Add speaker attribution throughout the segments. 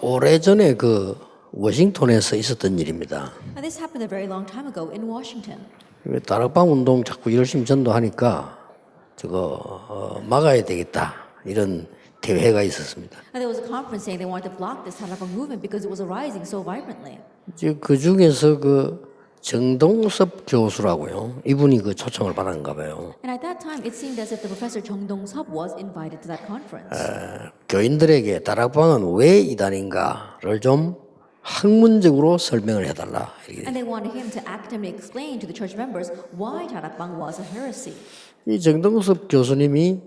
Speaker 1: 오래전에 그 워싱턴에서 있었던 일입니다.
Speaker 2: And this happened a very long time ago in Washington.
Speaker 1: 다락방 운동 자꾸 열심히 전도하니까 저거 막아야 되겠다 이런 대회가 있었습니다.
Speaker 2: And there was a conference saying they wanted to block this Tarapang movement because it was arising so vibrantly.
Speaker 1: 그 중에서 그 정동섭 교수라고요. 이분이 그 초청을 받았는가 봐요.
Speaker 2: And at that time, it seemed as if the professor Chung Dong-seop was invited to that conference.
Speaker 1: 교인들에게 다락방은 왜 이단인가를 좀 학문적으로 설명을 해달라. 이렇게.
Speaker 2: And they wanted him to academically explain to the church members why Tarapang was a heresy.
Speaker 1: 이 정동섭 교수님이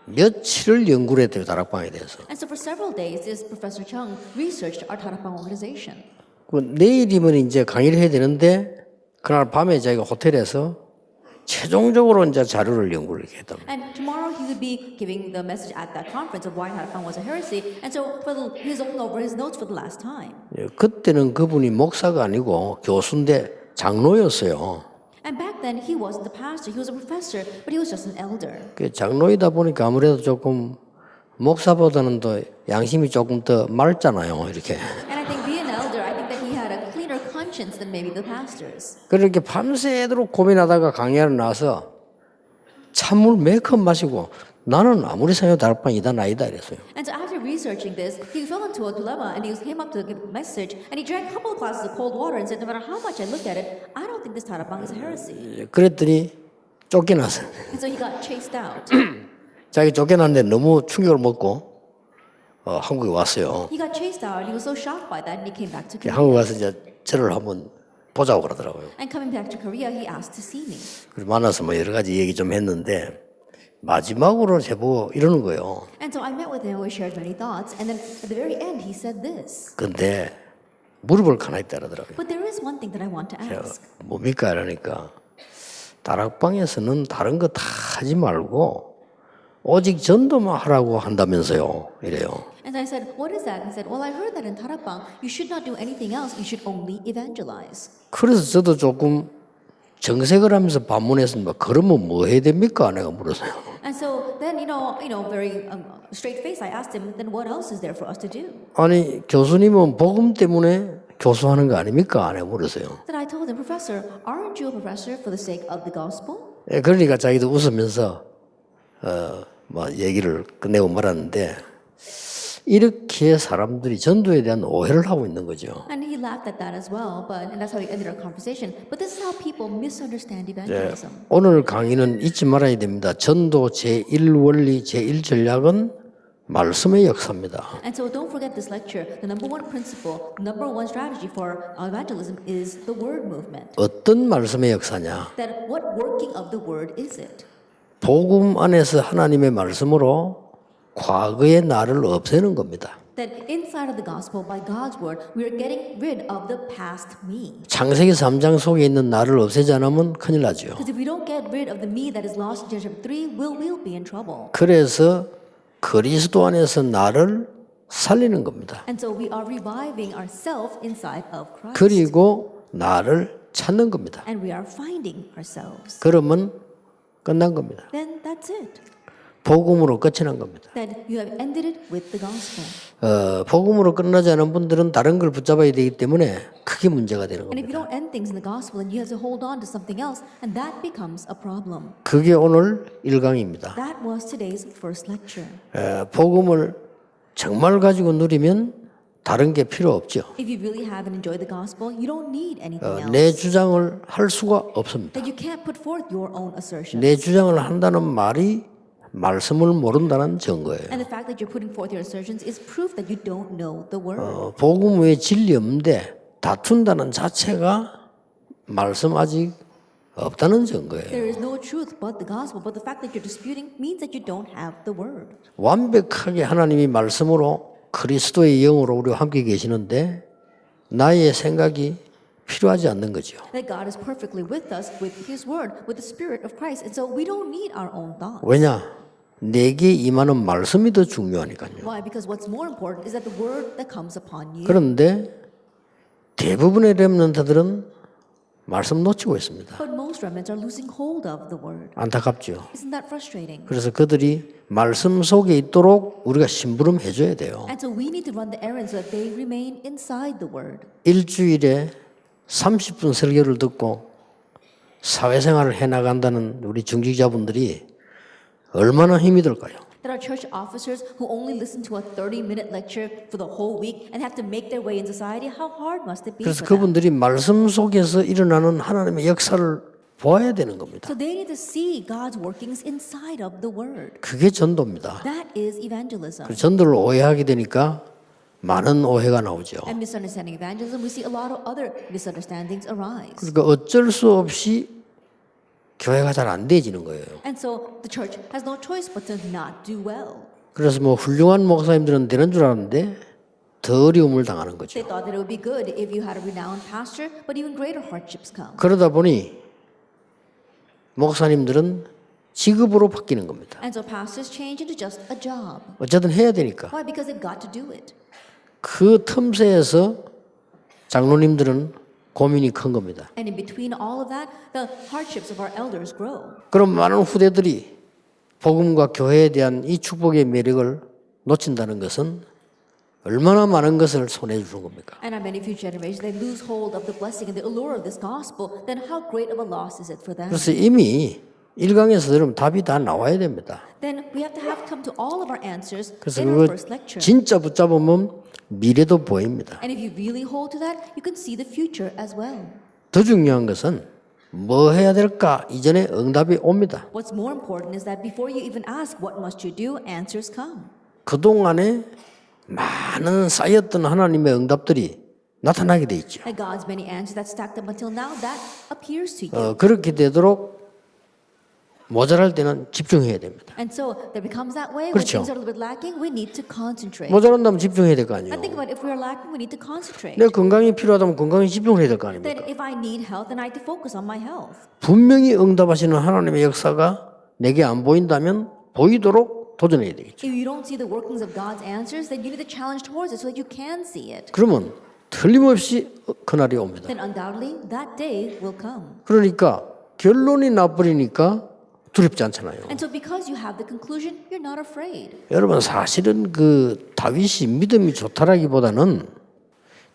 Speaker 1: 며칠을 연구를 했대요. 다락방에 대해서.
Speaker 2: And so for several days, this Professor Chung researched our Tarapang organization.
Speaker 1: 그 내일이면 이제 강의를 해야 되는데 그날 밤에 자기가 호텔에서 최종적으로 이제 자료를 연구를 했다.
Speaker 2: And tomorrow he would be giving the message at that conference of why Tarapang was a heresy. And so he's looking over his notes for the last time.
Speaker 1: 그때는 그분이 목사가 아니고 교수인데 장로였어요.
Speaker 2: And back then he wasn't the pastor, he was a professor, but he was just an elder.
Speaker 1: 그 장로이다 보니까 아무래도 조금 목사보다는 더 양심이 조금 더 맑잖아요. 이렇게.
Speaker 2: And I think being an elder, I think that he had a cleaner conscience than maybe the pastors.
Speaker 1: 그렇게 밤새도록 고민하다가 강의하러 나와서 찬물 매컵 마시고 나는 아무리 생각해도 다락방 이단 아니다 이랬어요.
Speaker 2: And so after researching this, he fell into a dilemma and he came up to give a message and he drank a couple of glasses of cold water and said, no matter how much I look at it, I don't think this Tarapang is a heresy.
Speaker 1: 그랬더니 쫓겨났어요.
Speaker 2: And so he got chased out.
Speaker 1: 자기 쫓겨났는데 너무 충격을 먹고 한국에 왔어요.
Speaker 2: He got chased out and he was so shocked by that and he came back to Korea.
Speaker 1: 한국 와서 이제 저를 한번 보자고 그러더라고요.
Speaker 2: And coming back to Korea, he asked to see me.
Speaker 1: 그래서 만나서 뭐 여러 가지 얘기 좀 했는데 마지막으로 제보고 이러는 거예요.
Speaker 2: And so I met with him, we shared many thoughts, and then at the very end he said this.
Speaker 1: 근데 물어볼 거 하나 있다 그러더라고요.
Speaker 2: But there is one thing that I want to
Speaker 1: 제가
Speaker 2: ask.
Speaker 1: 뭡니까 이러니까 다락방에서는 다른 거 다 하지 말고 오직 전도만 하라고 한다면서요. 이래요.
Speaker 2: And I said, what is that? He said, well, I heard that in Tarapang, you should not do anything else, you should only evangelize.
Speaker 1: 그래서 저도 조금 정색을 하면서 반문했습니다. 그러면 뭐 해야 됩니까? 내가 물었어요.
Speaker 2: And so then, very straight face, I asked him, then what else is there for us to do?
Speaker 1: 아니 교수님은 복음 때문에 교수하는 거 아닙니까? 내가 물었어요.
Speaker 2: Then I told him, Professor, aren't you a professor for the sake of the gospel?
Speaker 1: 예, 그러니까 자기도 웃으면서 얘기를 끝내고 말았는데 이렇게 사람들이 전도에 대한 오해를 하고 있는 거죠.
Speaker 2: And he laughed at that as well, and that's how we ended our conversation. But this is how people misunderstand evangelism.
Speaker 1: 오늘 강의는 잊지 말아야 됩니다. 전도 제1원리 제1전략은 말씀의 역사입니다.
Speaker 2: And so don't forget this lecture. The number one principle, number one strategy for evangelism is the word movement.
Speaker 1: 어떤 말씀의 역사냐?
Speaker 2: That what working of the word is it?
Speaker 1: 복음 안에서 하나님의 말씀으로 과거의 나를 없애는 겁니다.
Speaker 2: That inside of the gospel, by God's word, we are getting rid of the past me.
Speaker 1: 창세기 3장 속에 있는 나를 없애지 않으면 큰일 나죠.
Speaker 2: Because if we don't get rid of the me that is lost in Genesis 3, we'll be in trouble.
Speaker 1: 그래서 그리스도 안에서 나를 살리는 겁니다.
Speaker 2: And so we are reviving ourselves inside of Christ.
Speaker 1: 그리고 나를 찾는 겁니다.
Speaker 2: And we are finding ourselves.
Speaker 1: 그러면 끝난 겁니다.
Speaker 2: Then that's it.
Speaker 1: 복음으로 끝이 난 겁니다.
Speaker 2: Then you have ended it with the gospel.
Speaker 1: 복음으로 끝나지 않은 분들은 다른 걸 붙잡아야 되기 때문에 크게 문제가 되는
Speaker 2: And if you
Speaker 1: 겁니다.
Speaker 2: don't end things in the gospel, then you have to hold on to something else, and that becomes a problem.
Speaker 1: 그게 오늘 1강입니다.
Speaker 2: That was today's first lecture.
Speaker 1: 복음을 정말 가지고 누리면 다른 게 필요 없죠.
Speaker 2: If you really have and enjoy the gospel, you don't need anything else.
Speaker 1: 내 주장을 할 수가 없습니다.
Speaker 2: That you can't put forth your own assertions.
Speaker 1: 내 주장을 한다는 말이 말씀을 모른다는 증거예요.
Speaker 2: And the fact that you're putting forth your assertions is proof that you don't know the word.
Speaker 1: 복음 외에 진리 없는데 다툰다는 자체가 말씀 아직 없다는 증거예요.
Speaker 2: There is no truth but the gospel, but the fact that you're disputing means that you don't have the word.
Speaker 1: 완벽하게 하나님이 말씀으로 그리스도의 영으로 우리와 함께 계시는데 나의 생각이 필요하지 않는 거죠.
Speaker 2: That God is perfectly with us, with His word, with the Spirit of Christ, and so we don't need our own thoughts.
Speaker 1: 왜냐? 내게 임하는 말씀이 더 중요하니까요.
Speaker 2: Why? Because what's more important is that the word that comes upon you.
Speaker 1: 그런데 대부분의 렘넌트들은 말씀 놓치고 있습니다.
Speaker 2: But most remnants are losing hold of the word.
Speaker 1: 안타깝죠.
Speaker 2: Isn't that frustrating?
Speaker 1: 그래서 그들이 말씀 속에 있도록 우리가 심부름 해줘야 돼요.
Speaker 2: And so we need to run the errands so that they remain inside the word.
Speaker 1: 일주일에 30분 설교를 듣고 사회생활을 해나간다는 우리 중직자분들이 얼마나 힘이 들까요?
Speaker 2: That our church officers who only listen to a 30-minute lecture for the whole week and have to make their way in society, how hard must it be
Speaker 1: 그래서
Speaker 2: for them?
Speaker 1: 그분들이 말씀 속에서 일어나는 하나님의 역사를 보아야 되는 겁니다.
Speaker 2: So they need to see God's workings inside of the word.
Speaker 1: 그게 전도입니다.
Speaker 2: That is evangelism.
Speaker 1: 그래서 전도를 오해하게 되니까 많은 오해가 나오죠.
Speaker 2: And misunderstanding evangelism, we see a lot of other misunderstandings arise.
Speaker 1: 그러니까 어쩔 수 없이 교회가 잘 안 되지는 거예요.
Speaker 2: And so the church has no choice but to not do well.
Speaker 1: 그래서 뭐 훌륭한 목사님들은 되는 줄 알았는데 더 어려움을 당하는 거죠.
Speaker 2: They thought that it would be good if you had a renowned pastor, but even greater hardships come.
Speaker 1: 그러다 보니 목사님들은 직업으로 바뀌는 겁니다.
Speaker 2: And so pastors change into just a job.
Speaker 1: 어쨌든 해야 되니까.
Speaker 2: Why? Because they've got to do it.
Speaker 1: 그 틈새에서 장로님들은 고민이 큰 겁니다.
Speaker 2: And in between all of that, the hardships of our elders grow.
Speaker 1: 그럼 많은 후대들이 복음과 교회에 대한 이 축복의 매력을 놓친다는 것은 얼마나 많은 것을 손해 주는 겁니까?
Speaker 2: And many future generations, they lose hold of the blessing and the allure of this gospel, then how great of a loss is it for them?
Speaker 1: 그래서 이미 1강에서 여러분 답이 다 나와야 됩니다.
Speaker 2: Then we have to come to all of our answers
Speaker 1: 그래서
Speaker 2: in our
Speaker 1: 그거
Speaker 2: first lecture.
Speaker 1: 진짜 붙잡으면 미래도 보입니다.
Speaker 2: And if you really hold to that, you can see the future as well.
Speaker 1: 더 중요한 것은 뭐 해야 될까 이전에 응답이 옵니다.
Speaker 2: What's more important is that before you even ask what must you do, answers come.
Speaker 1: 그동안에 많은 쌓였던 하나님의 응답들이 나타나게 돼 있죠.
Speaker 2: And God's many answers that stacked up until now, that appears to you.
Speaker 1: 그렇게 되도록 모자랄 때는 집중해야 됩니다.
Speaker 2: And so there becomes that way when
Speaker 1: 그렇죠.
Speaker 2: things are a little bit lacking, we need to concentrate.
Speaker 1: 모자란다면 집중해야 될 거 아니에요.
Speaker 2: And think about it, if we are lacking, we need to concentrate.
Speaker 1: 내 건강이 필요하다면 건강에 집중해야 될 거 아닙니까?
Speaker 2: Then if I need health, then I need to focus on my health.
Speaker 1: 분명히 응답하시는 하나님의 역사가 내게 안 보인다면 보이도록 도전해야 되겠죠.
Speaker 2: If you don't see the workings of God's answers, then you need to challenge towards it so that you can see it.
Speaker 1: 그러면 틀림없이 그날이 옵니다.
Speaker 2: Then undoubtedly that day will come.
Speaker 1: 그러니까 결론이 나버리니까 두렵지 않잖아요.
Speaker 2: And so because you have the conclusion, you're not afraid.
Speaker 1: 여러분 사실은 그 다윗이 믿음이 좋다라기보다는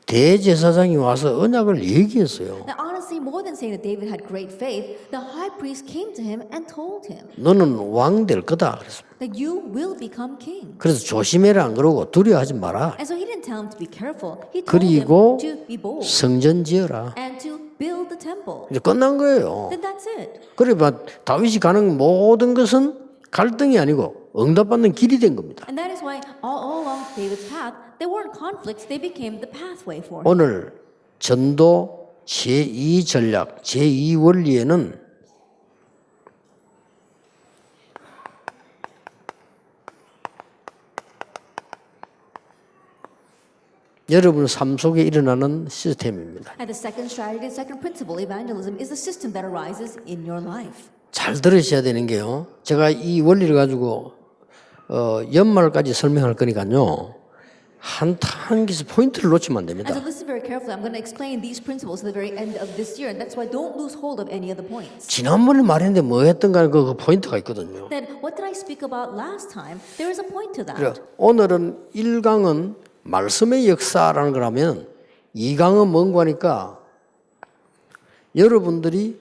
Speaker 1: 대제사장이 와서 언약을 얘기했어요.
Speaker 2: Now honestly, more than saying that David had great faith, the high priest came to him and told him
Speaker 1: 너는 왕 될 거다 그랬습니다.
Speaker 2: that you will become king.
Speaker 1: 그래서 조심해라 안 그러고 두려워하지 마라.
Speaker 2: And so he didn't tell him to be careful. He told
Speaker 1: 그리고
Speaker 2: him to be bold
Speaker 1: 성전 지어라.
Speaker 2: and to build the temple.
Speaker 1: 이제 끝난 거예요.
Speaker 2: Then that's it.
Speaker 1: 그러니까 다윗이 가는 모든 것은 갈등이 아니고 응답받는 길이 된 겁니다.
Speaker 2: And that is why all along David's path, they weren't conflicts, they became the pathway for him.
Speaker 1: 오늘 전도 제2 전략, 제2 원리에는 여러분 삶 속에 일어나는 시스템입니다.
Speaker 2: And the second strategy, the second principle, evangelism, is the system that arises in your life.
Speaker 1: 잘 들으셔야 되는 게요. 제가 이 원리를 가지고 연말까지 설명할 거니까요. 한 개씩 포인트를 놓치면 안 됩니다.
Speaker 2: And so listen very carefully. I'm going to explain these principles to the very end of this year, and that's why don't lose hold of any of the points.
Speaker 1: 지난번에 말했는데 뭐 했던가 그 포인트가 있거든요.
Speaker 2: Then what did I speak about last time? There is a point to that.
Speaker 1: 그래, 오늘은 1강은 말씀의 역사라는 거라면 2강은 뭔가 하니까 여러분들이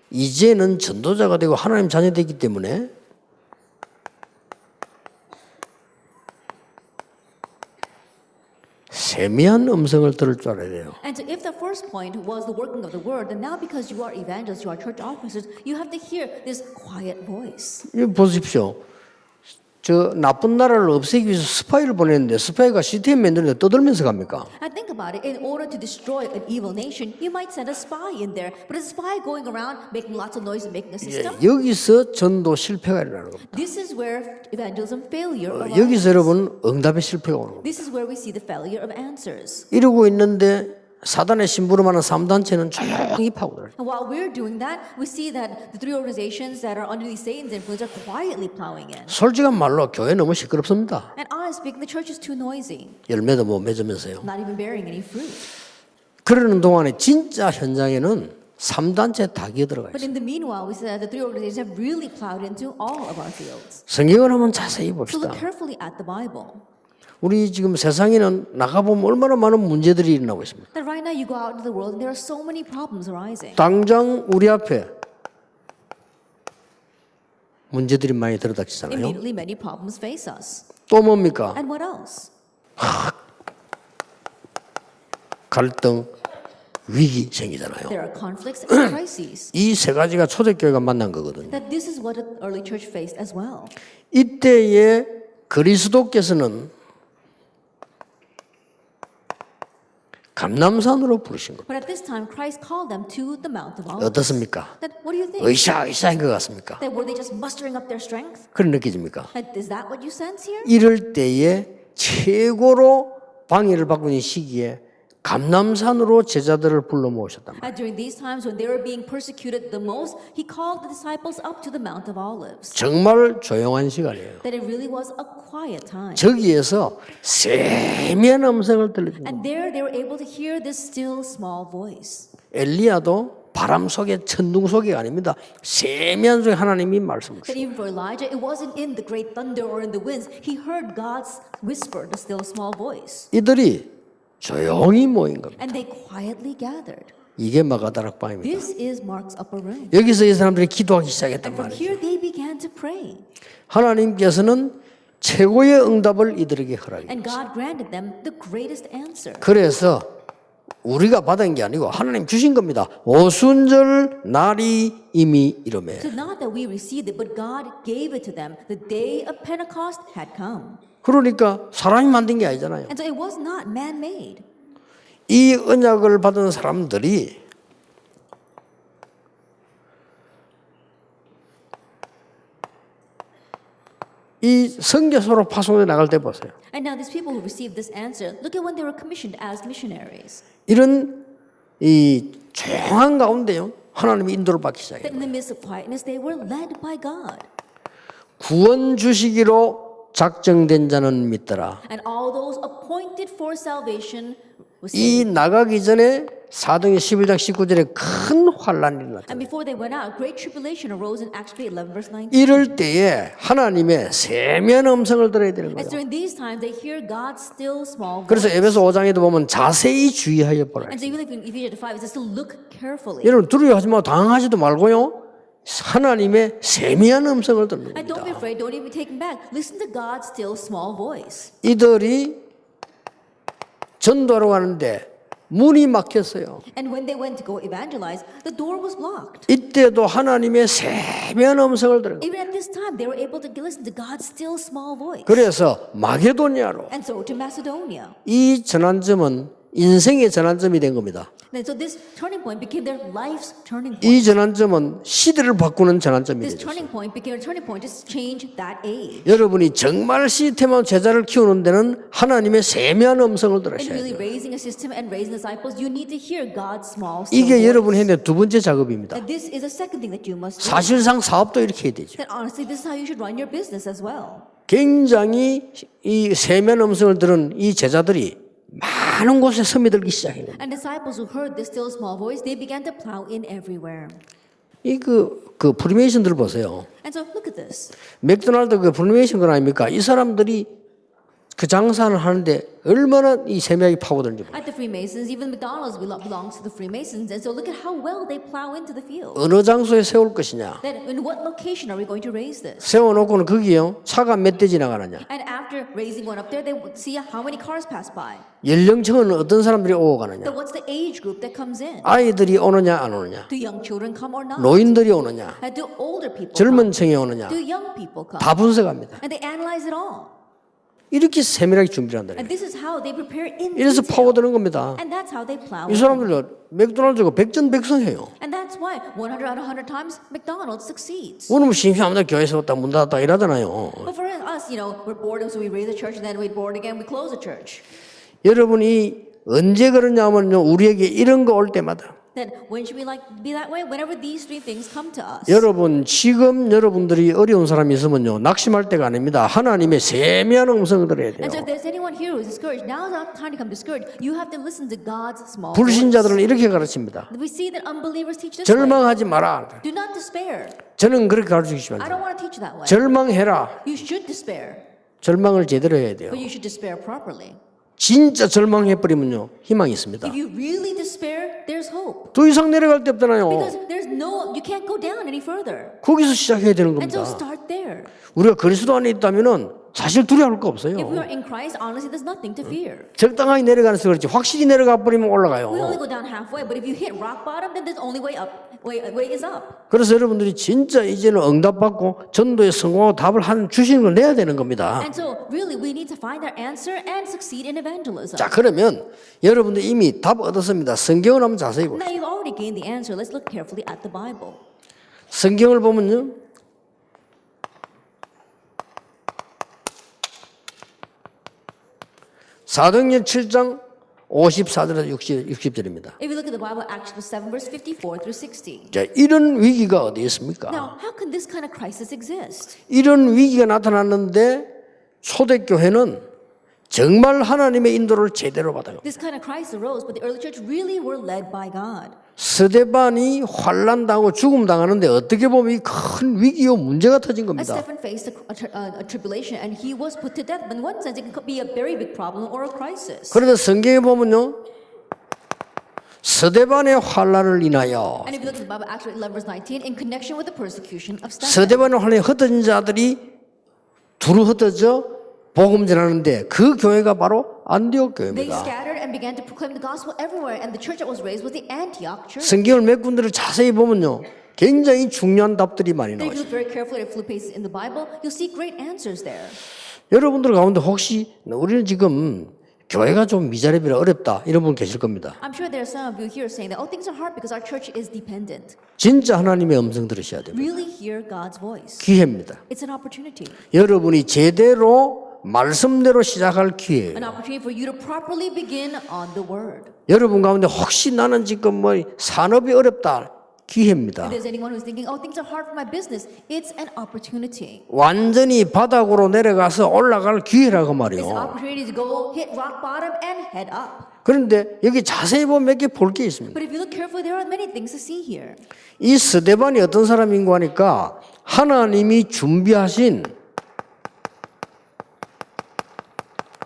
Speaker 1: 이제는 전도자가 되고 하나님 자녀되기 때문에 세미한 음성을 들을 줄 알아야 돼요.
Speaker 2: And so if the first point was the working of the word, then now because you are evangelists, you are church officers, you have to hear this quiet voice.
Speaker 1: 이거 보십시오. 저 나쁜 나라를 없애기 위해서 스파이를 보냈는데 스파이가 시스템 만드는데 떠들면서 갑니까?
Speaker 2: And think about it. In order to destroy an evil nation, you might send a spy in there. But is a spy going around making lots of noise and making a system?
Speaker 1: 여기서 전도 실패가 일어나는 겁니다.
Speaker 2: This is where evangelism failure arises.
Speaker 1: 여기서 여러분 응답의 실패가 오는 겁니다.
Speaker 2: This is where we see the failure of answers.
Speaker 1: 이러고 있는데 사단의 심부름하는 3단체는 조용히 파고들어요.
Speaker 2: And while we're doing that, we see that the three organizations that are under these Satan's influence are quietly plowing in.
Speaker 1: 솔직한 말로 교회 너무 시끄럽습니다.
Speaker 2: And honestly speaking, the church is too noisy,
Speaker 1: 열매도 못 맺으면서요.
Speaker 2: not even bearing any fruit.
Speaker 1: 그러는 동안에 진짜 현장에는 3단체 다 기어들어가
Speaker 2: But
Speaker 1: 있어요.
Speaker 2: in the meanwhile, we see that the three organizations have really plowed into all of our fields.
Speaker 1: 성경을 한번 자세히
Speaker 2: So
Speaker 1: 봅시다.
Speaker 2: look carefully at the Bible.
Speaker 1: 우리 지금 세상에는 나가보면 얼마나 많은 문제들이 일어나고 있습니다.
Speaker 2: That right now you go out into the world and there are so many problems arising.
Speaker 1: 당장 우리 앞에 문제들이 많이 들어닥치잖아요.
Speaker 2: Immediately, many problems face us.
Speaker 1: 또 뭡니까?
Speaker 2: And what else?
Speaker 1: 갈등, 위기 생기잖아요.
Speaker 2: There are conflicts and crises.
Speaker 1: 이 세 가지가 초대교회가 만난 거거든요.
Speaker 2: That this is what the early church faced as well.
Speaker 1: 이때에 그리스도께서는 감람산으로 부르신 겁니다.
Speaker 2: But at this time, Christ called them to the Mount of Olives.
Speaker 1: 어떻습니까?
Speaker 2: That, what do you think?
Speaker 1: 의샤인 것 같습니까?
Speaker 2: That were they just mustering up their strength?
Speaker 1: 그런 느낌입니까?
Speaker 2: That, is that what you sense here?
Speaker 1: 이럴 때에 최고로 방해를 받고 있는 시기에 감람산으로 제자들을 불러 모으셨단 말이에요.
Speaker 2: And during these times when they were being persecuted the most, he called the disciples up to the Mount of Olives.
Speaker 1: 정말 조용한 시간이에요.
Speaker 2: That it really was a quiet time.
Speaker 1: 저기에서 세미한 음성을 들려줍니다.
Speaker 2: And there they were able to hear this still small voice.
Speaker 1: 엘리야도 바람 속에 천둥 속이 아닙니다. 세미한 속에 하나님이 말씀을
Speaker 2: That
Speaker 1: 주시고
Speaker 2: even for Elijah, it wasn't in the great thunder or in the winds. He heard God's whisper, the still small voice.
Speaker 1: 이들이 조용히 모인 겁니다.
Speaker 2: And they quietly gathered.
Speaker 1: 이게 마가다락방입니다.
Speaker 2: This is Mark's upper room.
Speaker 1: 여기서 이 사람들이 기도하기 시작했단
Speaker 2: And from
Speaker 1: 말이에요.
Speaker 2: here they began to pray.
Speaker 1: 하나님께서는 최고의 응답을 이들에게 허락해
Speaker 2: And
Speaker 1: 주셨어요.
Speaker 2: God granted them the greatest answer.
Speaker 1: 그래서 우리가 받은 게 아니고 하나님 주신 겁니다. 오순절 날이 이미 이르매.
Speaker 2: So not that we received it, but God gave it to them. The day of Pentecost had come.
Speaker 1: 그러니까 사람이 만든 게 아니잖아요.
Speaker 2: And so it was not man-made.
Speaker 1: 이 언약을 받은 사람들이 이 선교사로 파송해 나갈 때 보세요.
Speaker 2: And now these people who received this answer, look at when they were commissioned as missionaries.
Speaker 1: 이런 이 조용한 가운데요. 하나님이 인도를 받기 시작해요.
Speaker 2: That in the midst of quietness, they were led by God.
Speaker 1: 구원 주시기로 작정된 자는 믿더라.
Speaker 2: And all those appointed for salvation was
Speaker 1: 이
Speaker 2: saved.
Speaker 1: 나가기 전에 사도행 11장 19절에 큰 환란이 일어났다.
Speaker 2: And before they went out, great tribulation arose in Acts 11 verse 19.
Speaker 1: 이럴 때에 하나님의 세미한 음성을 들어야 되는
Speaker 2: And
Speaker 1: 거예요.
Speaker 2: during these times, they hear God's still small
Speaker 1: 그래서
Speaker 2: voice.
Speaker 1: 에베소 5장에도 보면 자세히 주의하여 보라.
Speaker 2: And so even if in Ephesians 5, it says to look carefully.
Speaker 1: 여러분 두려워하지 말고 당황하지도 말고요. 하나님의 세미한 음성을 듣는
Speaker 2: And don't be
Speaker 1: 겁니다.
Speaker 2: afraid, don't even be taken back. Listen to God's still small voice.
Speaker 1: 이들이 전도하러 가는데 문이 막혔어요.
Speaker 2: And when they went to go evangelize, the door was blocked.
Speaker 1: 이때도 하나님의 세미한 음성을 들은 거예요.
Speaker 2: Even at this time, they were able to listen to God's still small voice.
Speaker 1: 그래서 마게도니아로
Speaker 2: And so to Macedonia.
Speaker 1: 이 전환점은 인생의 전환점이 된 겁니다.
Speaker 2: And so this turning point became their life's turning point.
Speaker 1: 이 전환점은 시대를 바꾸는 전환점이
Speaker 2: This
Speaker 1: 되죠.
Speaker 2: turning point became a turning point to change that age.
Speaker 1: 여러분이 정말 시스템한 제자를 키우는 데는 하나님의 세미한 음성을
Speaker 2: And
Speaker 1: 들으셔야
Speaker 2: really
Speaker 1: 돼요.
Speaker 2: raising a system and raising disciples, you need to hear God's small still
Speaker 1: 이게
Speaker 2: voice.
Speaker 1: 여러분이 해야 될 두 번째 작업입니다.
Speaker 2: And this is the second thing that you must do.
Speaker 1: 사실상 사업도 이렇게 해야 되죠.
Speaker 2: That honestly, this is how you should run your business as well.
Speaker 1: 굉장히 이 세미한 음성을 들은 이 제자들이 많은 곳에 섬이 들기 시작해요.
Speaker 2: And disciples who heard this still small voice, they began to plow in everywhere.
Speaker 1: 그 프리메이션들 보세요.
Speaker 2: And so look at this.
Speaker 1: 맥도날드 그 프리메이션 건 아닙니까? 이 사람들이 그 장사를 하는데 얼마나 이 세미하게 파고드는지 몰라요.
Speaker 2: At the Freemasons, even McDonald's belongs to the Freemasons. And so look at how well they plow into the field.
Speaker 1: 어느 장소에 세울 것이냐?
Speaker 2: Then in what location are we going to raise this?
Speaker 1: 세워놓고는 거기요 차가 몇 대 지나가느냐?
Speaker 2: And after raising one up there, they would see how many cars pass by.
Speaker 1: 연령층은 어떤 사람들이 오고 가느냐?
Speaker 2: Then what's the age group that comes in?
Speaker 1: 아이들이 오느냐 안 오느냐?
Speaker 2: Do young children come or not?
Speaker 1: 노인들이 오느냐?
Speaker 2: And do older people
Speaker 1: 젊은
Speaker 2: come?
Speaker 1: 층이 오느냐?
Speaker 2: Do young people come?
Speaker 1: 다 분석합니다.
Speaker 2: And they analyze it all.
Speaker 1: 이렇게 세밀하게 준비를 한다.
Speaker 2: And this is how they prepare in
Speaker 1: 이래서
Speaker 2: detail.
Speaker 1: 파고드는 겁니다.
Speaker 2: And that's how they plow
Speaker 1: 이
Speaker 2: in.
Speaker 1: 사람들도 맥도날드가 백전백승해요.
Speaker 2: And that's why 100 out of 100 times McDonald's succeeds.
Speaker 1: 오늘 심심합니다. 교회에서 왔다 문 닫았다 이러잖아요.
Speaker 2: But for us, we're bored, so we raise a church, and then we're bored again, we close a church.
Speaker 1: 여러분이 언제 그러냐면요. 우리에게 이런 거 올 때마다
Speaker 2: Then when should we like be that way? Whenever these three things come to us.
Speaker 1: 여러분 지금 여러분들이 어려운 사람이 있으면요 낙심할 때가 아닙니다. 하나님의 세미한 음성을 들어야 돼요.
Speaker 2: And so if there's anyone here who's discouraged, now is not the time to become discouraged. You have to listen to God's small voice.
Speaker 1: 불신자들은 이렇게 가르칩니다.
Speaker 2: We see that unbelievers teach this way.
Speaker 1: 절망하지 마라.
Speaker 2: Do not despair.
Speaker 1: 저는 그렇게 가르치시면
Speaker 2: I
Speaker 1: 돼요.
Speaker 2: don't want to teach that way.
Speaker 1: 절망해라.
Speaker 2: You should despair,
Speaker 1: 절망을 제대로 해야 돼요.
Speaker 2: but you should despair properly.
Speaker 1: 진짜 절망해버리면요 희망이 있습니다.
Speaker 2: If you really despair, there's hope.
Speaker 1: 더 이상 내려갈 데 없잖아요.
Speaker 2: Because you can't go down any further.
Speaker 1: 거기서 시작해야 되는
Speaker 2: And so
Speaker 1: 겁니다.
Speaker 2: start there.
Speaker 1: 우리가 그리스도 안에 있다면은 사실 두려울 거
Speaker 2: If we
Speaker 1: 없어요.
Speaker 2: are in Christ, honestly, there's nothing to fear.
Speaker 1: 적당하게 내려가서 그렇지 확실히 내려가 버리면
Speaker 2: We only
Speaker 1: 올라가요.
Speaker 2: go down halfway, but if you hit rock bottom, then there's only way up. Way is up.
Speaker 1: 그래서 여러분들이 진짜 이제는 응답받고 전도에 성공하고 답을 주시는 걸 내야 되는 겁니다.
Speaker 2: And so, really, we need to find our answer and succeed in evangelism.
Speaker 1: 자 그러면 여러분들 이미 답 얻었습니다. 성경을 한번 자세히 보세요.
Speaker 2: Now you've already gained the answer. Let's look carefully at the Bible.
Speaker 1: 성경을 보면요. 사도행전 7장 54절에서 60절입니다.
Speaker 2: If you look at the Bible, Acts 7, verse 54 through 60.
Speaker 1: 자, 이런 위기가 어디에 있습니까?
Speaker 2: Now, how can this kind of crisis exist?
Speaker 1: 이런 위기가 나타났는데 초대교회는 정말 하나님의 인도를 제대로 받아요.
Speaker 2: This kind of crisis arose, but the early church really were led by God.
Speaker 1: 스데반이 환난당하고 죽음 당하는데 어떻게 보면 큰 위기요 문제가 터진
Speaker 2: As
Speaker 1: 겁니다.
Speaker 2: Stephen faced a tribulation and he was put to death, but in one sense it could be a very big problem or a crisis.
Speaker 1: 그런데 성경에 보면요. 스데반의 환난을 인하여
Speaker 2: And if you look at the Bible, Acts 11 verse 19, in connection with the persecution of Stephen,
Speaker 1: 스데반의 환난에 흩어진 자들이 두루 흩어져 복음 전하는데 그 교회가 바로 안디옥
Speaker 2: they
Speaker 1: 교회입니다.
Speaker 2: scattered and began to proclaim the gospel everywhere, and the church that was raised was the Antioch church.
Speaker 1: 성경을 몇 군데를 자세히 보면요. 굉장히 중요한 답들이 많이
Speaker 2: And if
Speaker 1: 나와요.
Speaker 2: you look very carefully at a few places in the Bible, you'll see great answers there.
Speaker 1: 여러분들 가운데 혹시 우리는 지금 교회가 좀 미자립이라 어렵다 이런 분 계실 겁니다.
Speaker 2: I'm sure there are some of you here saying that, oh, things are hard because our church is dependent.
Speaker 1: 진짜 하나님의 음성 들으셔야 됩니다.
Speaker 2: Really hear God's voice.
Speaker 1: 기회입니다.
Speaker 2: It's an opportunity.
Speaker 1: 여러분이 제대로 말씀대로 시작할 기회예요.
Speaker 2: An opportunity for you to properly begin on the word.
Speaker 1: 여러분 가운데 혹시 나는 지금 뭐 산업이 어렵다 기회입니다.
Speaker 2: If there's anyone who's thinking, oh, things are hard for my business, it's an opportunity.
Speaker 1: 완전히 바닥으로 내려가서 올라갈 기회라고
Speaker 2: It's an
Speaker 1: 말이에요.
Speaker 2: opportunity to go hit rock bottom and head up.
Speaker 1: 그런데 여기 자세히 보면 몇 개 볼 게 있습니다.
Speaker 2: But if you look carefully, there are many things to see here.
Speaker 1: 이 스데반이 어떤 사람인가 하니까 하나님이 준비하신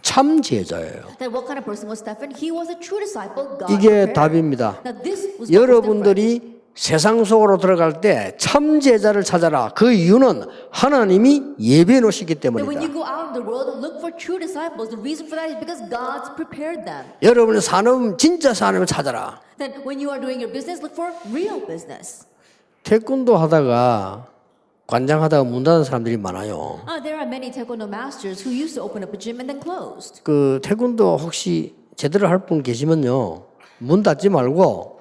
Speaker 1: 참 제자예요.
Speaker 2: Then what kind of person was Stephen? He was a true disciple. God
Speaker 1: 이게
Speaker 2: prepared.
Speaker 1: 답입니다.
Speaker 2: Now this was
Speaker 1: 여러분들이 세상 속으로 들어갈 때 참 제자를 찾아라. 그 이유는 하나님이 예배해 놓으시기
Speaker 2: that when
Speaker 1: 때문이다.
Speaker 2: you go out in the world and look for true disciples, the reason for that is because God's prepared them.
Speaker 1: 여러분의 산업 진짜 산업을 찾아라.
Speaker 2: Then when you are doing your business, look for real business.
Speaker 1: 태권도 하다가 관장하다가 문 닫은 사람들이 많아요.
Speaker 2: There are many taekwondo masters who used to open up a gym and then closed.
Speaker 1: 그 태권도 혹시 제대로 할 분 계시면요. 문 닫지 말고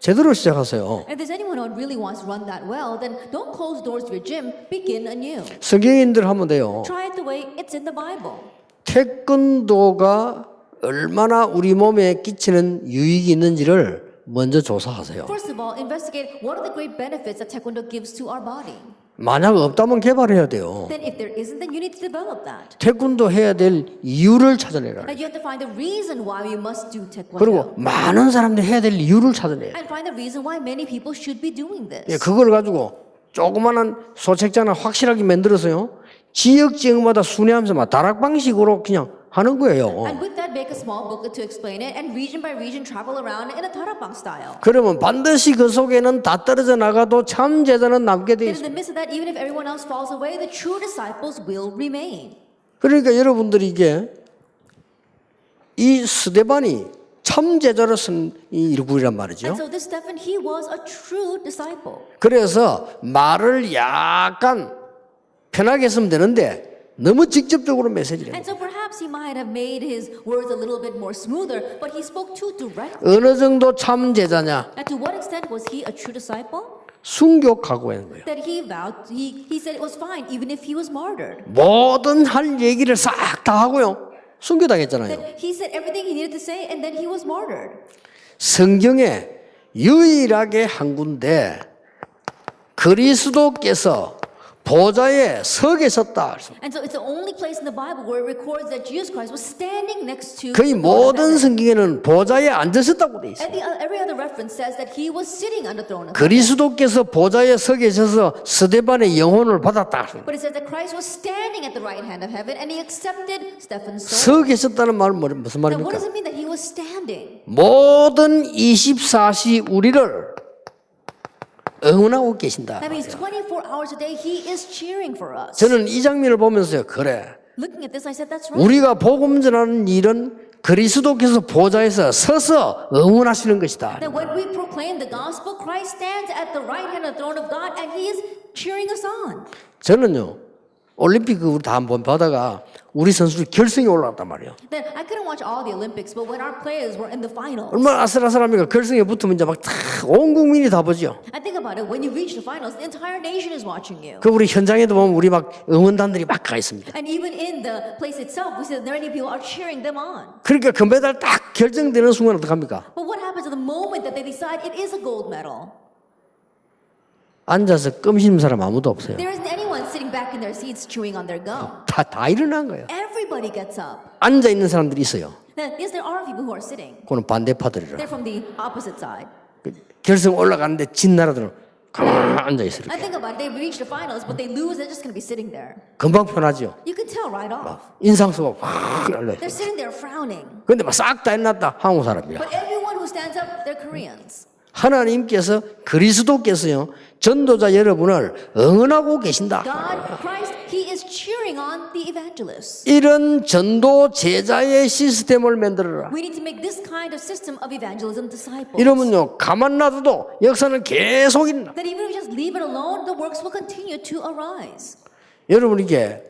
Speaker 1: 제대로 시작하세요.
Speaker 2: If there's anyone who really wants to run that well, then don't close doors to your gym. Begin anew.
Speaker 1: 성경인들 하면 돼요.
Speaker 2: Try it the way it's in the Bible.
Speaker 1: 태권도가 얼마나 우리 몸에 끼치는 유익이 있는지를 먼저 조사하세요.
Speaker 2: First of all, investigate what are the great benefits that taekwondo gives to our body.
Speaker 1: 만약 없다면 개발해야 돼요.
Speaker 2: Then if there isn't, then you need to develop that.
Speaker 1: 태권도 해야 될 이유를 찾아내라.
Speaker 2: And you have to find the reason why you must do taekwondo.
Speaker 1: 그리고 많은 사람들이 해야 될 이유를 찾아내요.
Speaker 2: And find the reason why many people should be doing this.
Speaker 1: 예, 그걸 가지고 조그마한 소책자나 확실하게 만들어서요. 지역 지역마다 순회하면서 막 다락방식으로 그냥 하는 거예요.
Speaker 2: And with that, make a small booklet to explain it, and region by region travel around in a tarapang style.
Speaker 1: 그러면 반드시 그 속에는 다 떨어져 나가도 참 제자는 남게 돼
Speaker 2: And in the
Speaker 1: 있습니다.
Speaker 2: midst of that, even if everyone else falls away, the true disciples will remain.
Speaker 1: 그러니까 여러분들이 이게 이 스데반이 참 제자로 쓴 이 일꾼이란 말이죠.
Speaker 2: And so this Stephen, he was a true disciple.
Speaker 1: 그래서 말을 약간 편하게 했으면 되는데 너무 직접적으로 메시지를 해요.
Speaker 2: And so perhaps he might have made his words a little bit more smoother, but he spoke too direct.
Speaker 1: 어느 정도 참 제자냐?
Speaker 2: And to what extent was he a true disciple?
Speaker 1: 순교 각오하는 거예요.
Speaker 2: That he vowed, he said it was fine, even if he was martyred.
Speaker 1: 모든 할 얘기를 싹 다 하고요. 순교당했잖아요.
Speaker 2: That he said everything he needed to say, and then he was martyred.
Speaker 1: 성경에 유일하게 한 군데 그리스도께서 보좌에 서 계셨다.
Speaker 2: And so it's the only place in the Bible where it records that Jesus Christ was standing next to
Speaker 1: 거의
Speaker 2: the throne of
Speaker 1: 모든
Speaker 2: heaven.
Speaker 1: 성경에는 보좌에 앉으셨다고 돼 있어요.
Speaker 2: And every other reference says that he was sitting on the throne of heaven.
Speaker 1: 그리스도께서 보좌에 서 계셔서 스데반의 영혼을 받았다.
Speaker 2: But it says that Christ was standing at the right hand of heaven and he accepted Stephen's soul.
Speaker 1: 서 계셨다는 말은 무슨
Speaker 2: Now, what
Speaker 1: 말입니까?
Speaker 2: does it mean that he was standing?
Speaker 1: 모든 24시 우리를 응원하고 계신다.
Speaker 2: That means 24 hours a day he is cheering for us.
Speaker 1: 저는 이 장면을 보면서요, 그래.
Speaker 2: Looking at this, I said, that's right.
Speaker 1: 우리가 복음 전하는 일은 그리스도께서 보좌에서 서서 응원하시는 것이다.
Speaker 2: That when we proclaim the gospel, Christ stands at the right hand of the throne of God and he is cheering us on.
Speaker 1: 저는요, 올림픽 우리 다 한번 보다가 우리 선수들 결승에 올라갔단 말이에요.
Speaker 2: Then I couldn't watch all the Olympics, but when our players were in the finals,
Speaker 1: 얼마나 아슬아슬합니까? 결승에 붙으면 이제 막 온 국민이 다 보죠.
Speaker 2: I think about it, when you reach the finals, the entire nation is watching you.
Speaker 1: 그 우리 현장에도 보면 우리 막 응원단들이 막 가 있습니다.
Speaker 2: And even in the place itself, we see that many people are cheering them on.
Speaker 1: 그러니까 금메달 딱 결정되는 순간 어떡합니까?
Speaker 2: But what happens at the moment that they decide it is a gold medal?
Speaker 1: 앉아서 껌 씹는 사람 아무도 없어요.
Speaker 2: There isn't anyone sitting back in their seats chewing on their gum.
Speaker 1: 다 일어난 거예요.
Speaker 2: Everybody gets up.
Speaker 1: 앉아 있는 사람들이 있어요.
Speaker 2: Now, yes, there are people who are sitting.
Speaker 1: 그거는 반대파들이라.
Speaker 2: They're from the opposite side.
Speaker 1: 결승 올라가는데 진 나라들은 가만히 앉아 있어요.
Speaker 2: I
Speaker 1: 이렇게.
Speaker 2: think about it, they reach the finals, but they lose, they're just going to be sitting there.
Speaker 1: 금방 편하죠.
Speaker 2: You can tell right off.
Speaker 1: 인상 쓰고 확 열려.
Speaker 2: They're sitting there frowning.
Speaker 1: 근데 막 싹 다 해놨다 한국 사람이야.
Speaker 2: But everyone who stands up, they're Koreans.
Speaker 1: 하나님께서 그리스도께서요 전도자 여러분을 응원하고 계신다.
Speaker 2: God, Christ, He is cheering on the evangelists.
Speaker 1: 이런 전도 제자의 시스템을 만들어라.
Speaker 2: We need to make this kind of system of evangelism disciples.
Speaker 1: 이러면요 가만 놔둬도 역사는 계속 일어나.
Speaker 2: That even if we just leave it alone, the works will continue to arise.
Speaker 1: 여러분 이게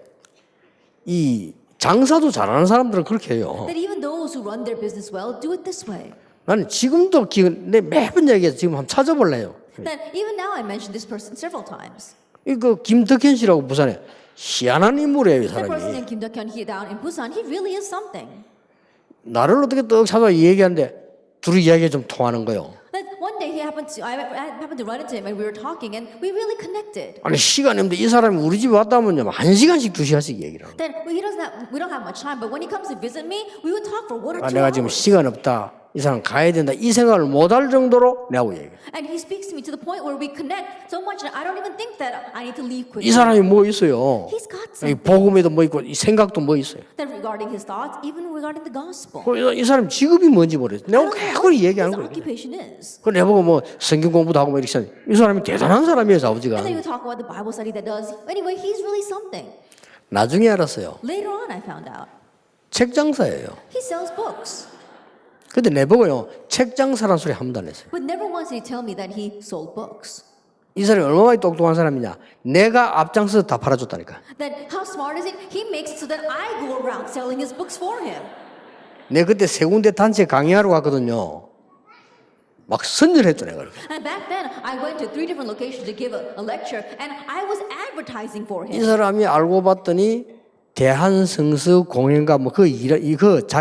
Speaker 1: 이 장사도 잘하는 사람들은 그렇게 해요.
Speaker 2: That even those who run their business well do it this way.
Speaker 1: 나는 지금도 내 매번 얘기해서 지금 한번 찾아볼래요.
Speaker 2: That even now I mentioned this person several times.
Speaker 1: 이거 김덕현 씨라고 부산에 희한한 인물이에요, 이
Speaker 2: The person
Speaker 1: 사람이.
Speaker 2: named Kim Deok-hyun, he down in Busan, he really is something.
Speaker 1: 나를 어떻게 떡 찾아 얘기하는데 둘이 이야기가 좀 통하는 거예요.
Speaker 2: But one day I happened to run into him and we were talking and we really connected.
Speaker 1: 아니 시간이 없는데 이 사람이 우리 집에 왔다면요 1시간씩 2시간씩 얘기를 하는
Speaker 2: Then we don't have much time, but when he comes to visit me, we would talk for 1 or 2
Speaker 1: 거예요. 내가 지금
Speaker 2: hours.
Speaker 1: 시간 없다. 이 사람 가야 된다. 이 생각을 못할 정도로 내하고 얘기해.
Speaker 2: And he speaks to me to the point where we connect so much that I don't even think that I need to leave quickly.
Speaker 1: 이 사람이 뭐 있어요?
Speaker 2: He's got
Speaker 1: 이
Speaker 2: something.
Speaker 1: 복음에도 뭐 있고 이 생각도 뭐 있어요.
Speaker 2: That regarding his thoughts, even regarding the gospel.
Speaker 1: 이 사람 직업이 뭔지 모르겠어.
Speaker 2: I
Speaker 1: 내가
Speaker 2: don't know
Speaker 1: 계속
Speaker 2: what his
Speaker 1: 얘기하는 거예요.
Speaker 2: occupation is.
Speaker 1: 그 내보고 뭐 성경 공부도 하고 뭐 이렇게 하는데 이 사람이 대단한 사람이에요, 아버지가.
Speaker 2: And then you talk about the Bible study that does. Anyway, he's really something.
Speaker 1: 나중에 알았어요.
Speaker 2: Later on, I found out
Speaker 1: 책 장사예요.
Speaker 2: he sells books.
Speaker 1: 근데 내보고요 책 장사란 소리 한 번도 안 했어요.
Speaker 2: But never once did he tell me that he sold books.
Speaker 1: 이 사람이 얼마나 똑똑한 사람이냐. 내가 앞장서서 다 팔아줬다니까.
Speaker 2: That how smart is it? He makes it so that I go around selling his books for him.
Speaker 1: 내가 그때 세 군데 단체 강의하러 갔거든요. 막 선전했죠 내가.
Speaker 2: And back then, I went to 3 different locations to give a lecture, and I was advertising for
Speaker 1: 이
Speaker 2: him.
Speaker 1: 사람이 알고 봤더니 대한성서 공연가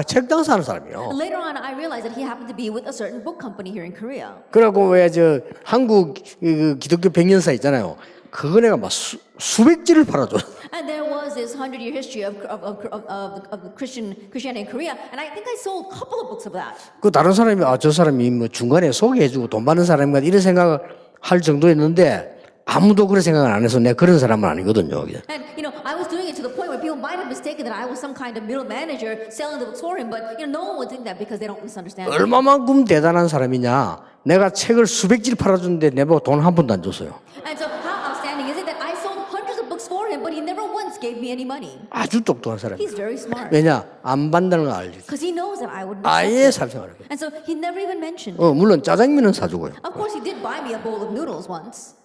Speaker 1: 책 장사하는 사람이에요.
Speaker 2: Later on, I realized that he happened to be with a certain book company here in Korea.
Speaker 1: 그래갖고 왜 저 한국 그 기독교 백년사 있잖아요. 그거 내가 막 수백 지를 팔아줘.
Speaker 2: And there was this 100-year history of Christianity in Korea, and I think I sold a couple of books of that.
Speaker 1: 그 다른 사람이 저 사람이 뭐 중간에 소개해주고 돈 받는 사람인가 이런 생각을 할 정도였는데 아무도 그런 생각을 안 해서 내가 그런 사람은 아니거든요.
Speaker 2: And I was doing it to the point where people might have mistaken that I was some kind of middle manager selling the books for him, but no one would think that because they don't misunderstand.
Speaker 1: 얼마만큼 대단한 사람이냐. 내가 책을 수백 질 팔아줬는데 내가 돈 한 번도 안 줬어요.
Speaker 2: And so how outstanding is it that I sold hundreds of books for him, but he never once gave me any money?
Speaker 1: 아주 똑똑한 사람이에요.
Speaker 2: He's very smart
Speaker 1: 왜냐? 안 받는다는 걸 알지.
Speaker 2: because he knows that I would.
Speaker 1: 아예 살생을 해요.
Speaker 2: And so he never even mentioned.
Speaker 1: 물론 짜장면은 사주고요.
Speaker 2: Of course, he did buy me a bowl of noodles once.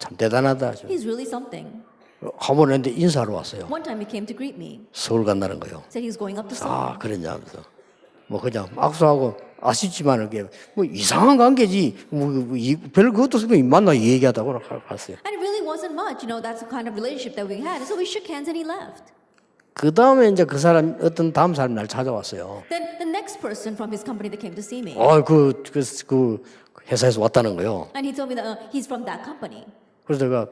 Speaker 1: 참 대단하다.
Speaker 2: He's really something.
Speaker 1: 한번 했는데 인사하러 왔어요.
Speaker 2: One time he came to greet me.
Speaker 1: 서울 간다는 거예요.
Speaker 2: Said he was going up to Seoul.
Speaker 1: 아 그랬냐 하면서 뭐 그냥 악수하고 아쉽지만 이게 뭐 이상한 관계지 별 그것도 없이 만나 얘기하다고 갔어요.
Speaker 2: And it really wasn't much, that's the kind of relationship that we had. And so we shook hands and he left.
Speaker 1: 그 다음에 이제 그 사람 어떤 다음 사람 날 찾아왔어요.
Speaker 2: Then the next person from his company that came to see me.
Speaker 1: 그 회사에서 왔다는 거요.
Speaker 2: And he told me that he's from that company.
Speaker 1: 그래서 내가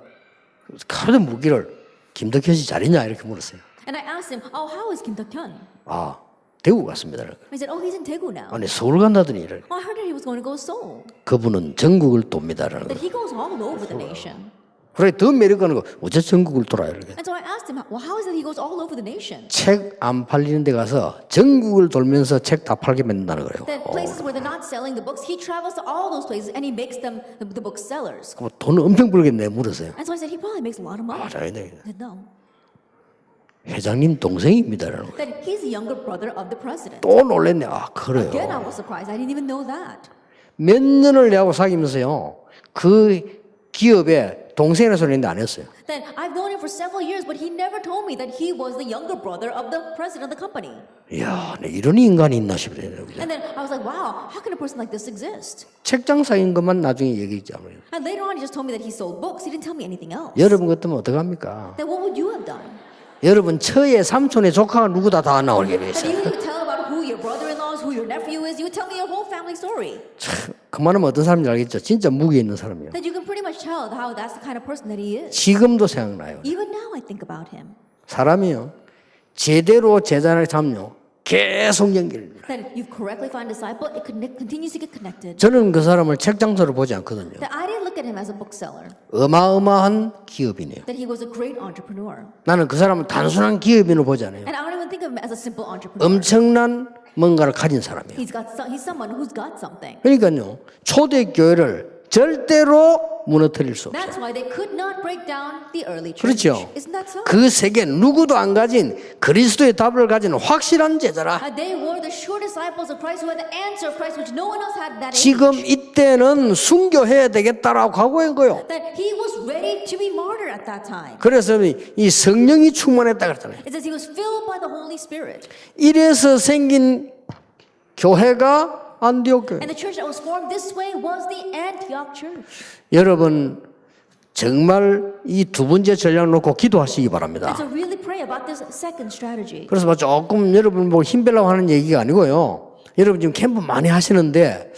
Speaker 1: 가벼운 무기를 김덕현 씨 잘했냐 이렇게 물었어요.
Speaker 2: And I asked him, oh, how is Kim Duk-hyun?
Speaker 1: 아, 대구 갔습니다.
Speaker 2: He said, oh, he's in Daegu now.
Speaker 1: 아니 서울 간다더니 이래.
Speaker 2: Oh, I heard that he was going to go to Seoul.
Speaker 1: 그분은 전국을 돕니다라는 거.
Speaker 2: That he goes all over the nation.
Speaker 1: 그래 더 매력가는 거 어째 전국을 돌아요 이렇게.
Speaker 2: And so I asked him, well, how is it he goes all over the nation?
Speaker 1: 책 안 팔리는 데 가서 전국을 돌면서 책 다 팔게 만든다는 거예요.
Speaker 2: That places where they're not selling the books, he travels to all those places and he makes them the book sellers.
Speaker 1: 그럼 돈을 엄청 벌겠네 물었어요.
Speaker 2: And so I said, he probably makes a lot of money.
Speaker 1: 아, 잘했네.
Speaker 2: I said, no.
Speaker 1: 회장님 동생입니다라는 거예요.
Speaker 2: That he's the younger brother of the president.
Speaker 1: 또 놀랬네. 아 그래요.
Speaker 2: Again, I was surprised. I didn't even know that.
Speaker 1: 몇 년을 내하고 사귀면서요. 그 기업에 동생이라는 소리 했는데 안 했어요.
Speaker 2: Then I've known him for several years, but he never told me that he was the younger brother of the president of the company.
Speaker 1: 이야, 네, 이런 인간이 있나 싶네요.
Speaker 2: And then I was like, wow, how can a person like this exist?
Speaker 1: 책장 사인 것만 나중에 얘기했지 않아요.
Speaker 2: And later on, he just told me that he sold books. He didn't tell me anything else.
Speaker 1: 여러분 같으면 어떡합니까?
Speaker 2: Then what would you have done?
Speaker 1: 여러분 처의 삼촌의 조카가 누구다 다 나오게 돼
Speaker 2: And
Speaker 1: 있어요.
Speaker 2: you would tell about who your brother-in-law is, who your nephew is. You would tell me your whole family story.
Speaker 1: 그만하면 어떤 사람인지 알겠죠? 진짜 무게 있는 사람이에요.
Speaker 2: Then you can pretty much tell how that's the kind of person that he is.
Speaker 1: 지금도 생각나요.
Speaker 2: Even now, I think about him.
Speaker 1: 사람이요. 제대로 제자를 잡요. 계속 연결입니다.
Speaker 2: That you've correctly found a disciple, it continues to get connected.
Speaker 1: 저는 그 사람을 책 장소로 보지 않거든요.
Speaker 2: That I didn't look at him as a bookseller.
Speaker 1: 어마어마한 기업이네요.
Speaker 2: That he was a great entrepreneur.
Speaker 1: 나는 그 사람을 단순한 기업인으로 보지 않아요.
Speaker 2: And I don't even think of him as a simple entrepreneur.
Speaker 1: 엄청난 뭔가를 가진 사람이에요.
Speaker 2: He's someone who's got something.
Speaker 1: 그러니까요. 초대교회를 절대로 무너뜨릴 수 없어요.
Speaker 2: That's why they could not break down the early church.
Speaker 1: 그렇죠.
Speaker 2: Isn't that so?
Speaker 1: 그 세계 누구도 안 가진 그리스도의 답을 가진 확실한 제자라.
Speaker 2: They were the sure disciples of Christ who had the answer of Christ which no one else had that
Speaker 1: 지금
Speaker 2: age.
Speaker 1: 이때는 순교해야 되겠다라고 각오한 거예요.
Speaker 2: That he was ready to be martyred at that time.
Speaker 1: 그래서 이 성령이 충만했다 그랬잖아요.
Speaker 2: It says he was filled by the Holy Spirit.
Speaker 1: 이래서 생긴 교회가 안디옥 교회.
Speaker 2: And the church that was formed this way was the Antioch church.
Speaker 1: 여러분 정말 이 두 번째 전략 놓고 기도하시기 바랍니다.
Speaker 2: And so really pray about this second strategy.
Speaker 1: 그래서 조금 여러분 뭐 힘빼려고 하는 얘기가 아니고요. 여러분 지금 캠프 많이 하시는데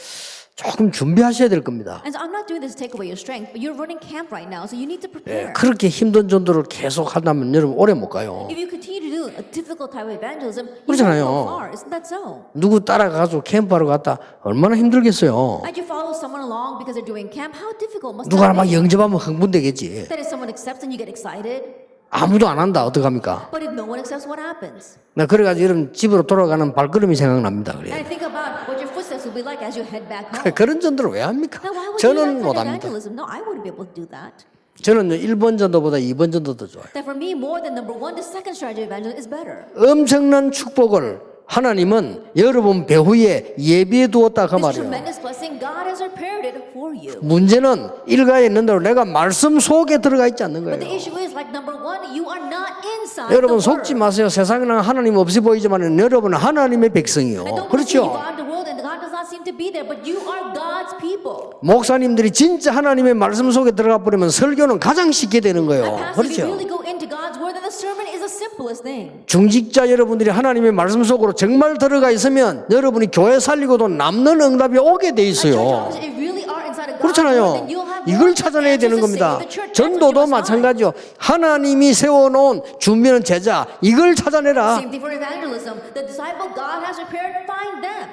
Speaker 1: 조금 준비하셔야 될 겁니다.
Speaker 2: And so I'm not doing this to take away your strength, but you're running camp right now, so you need to prepare.
Speaker 1: 그렇게 힘든 전도를 계속 하다면 여러분 오래 못 가요.
Speaker 2: If you continue to do a difficult type of evangelism, you won't
Speaker 1: 그렇잖아요.
Speaker 2: go far. Isn't that so?
Speaker 1: 누구 따라가서 캠프하러 갔다 얼마나 힘들겠어요.
Speaker 2: And you follow someone along because they're doing camp. How difficult must
Speaker 1: 누가
Speaker 2: that
Speaker 1: 막
Speaker 2: be?
Speaker 1: 영접하면 흥분되겠지.
Speaker 2: That if someone accepts and you get excited,
Speaker 1: 아무도 안 한다 어떡합니까?
Speaker 2: but if no one accepts, what happens?
Speaker 1: 나 그래가지고 여러분 집으로 돌아가는 발걸음이 생각납니다.
Speaker 2: And
Speaker 1: 그래.
Speaker 2: I think about what your footsteps will be like as you head back home.
Speaker 1: 그런 전도를 왜 합니까?
Speaker 2: Now, why would you do that
Speaker 1: 저는
Speaker 2: kind of
Speaker 1: 못합니다.
Speaker 2: evangelism? No, I wouldn't be able to do that.
Speaker 1: 저는 1번 전도보다 2번 전도 더 좋아요.
Speaker 2: That for me, more than number one, the second strategy of evangelism is better.
Speaker 1: 엄청난 축복을 하나님은 여러분 배후에 예비해 두었다 그
Speaker 2: This
Speaker 1: 말이에요.
Speaker 2: tremendous blessing, God has prepared it for you.
Speaker 1: 문제는 일가에 있는 대로 내가 말씀 속에 들어가 있지 않는
Speaker 2: But the
Speaker 1: 거예요.
Speaker 2: issue is, like number one, you are not inside
Speaker 1: 여러분
Speaker 2: the
Speaker 1: 속지
Speaker 2: word.
Speaker 1: 마세요. 세상에는 하나님 없이 보이지만 여러분은 하나님의 백성이요.
Speaker 2: And don't believe you
Speaker 1: 그렇죠?
Speaker 2: are in the world and God does not seem to be there, but you are God's people.
Speaker 1: 목사님들이 진짜 하나님의 말씀 속에 들어가 버리면 설교는 가장 쉽게 되는
Speaker 2: And
Speaker 1: 거예요.
Speaker 2: pastor, if you
Speaker 1: 그렇죠?
Speaker 2: really go into God's word, then the sermon is the simplest thing.
Speaker 1: 중직자 여러분들이 하나님의 말씀 속으로 정말 들어가 있으면 여러분이 교회 살리고도 남는 응답이 오게 돼 있어요.
Speaker 2: If you really are inside of God's word,
Speaker 1: 그렇잖아요.
Speaker 2: then you'll have
Speaker 1: 이걸
Speaker 2: more
Speaker 1: 찾아내야
Speaker 2: answers
Speaker 1: 되는
Speaker 2: to
Speaker 1: 겁니다.
Speaker 2: save the church. That's what you
Speaker 1: 전도도
Speaker 2: must find.
Speaker 1: 마찬가지요. 하나님이 세워놓은 준비하는 제자 이걸 찾아내라.
Speaker 2: Same thing for evangelism. The disciple God has prepared, find them.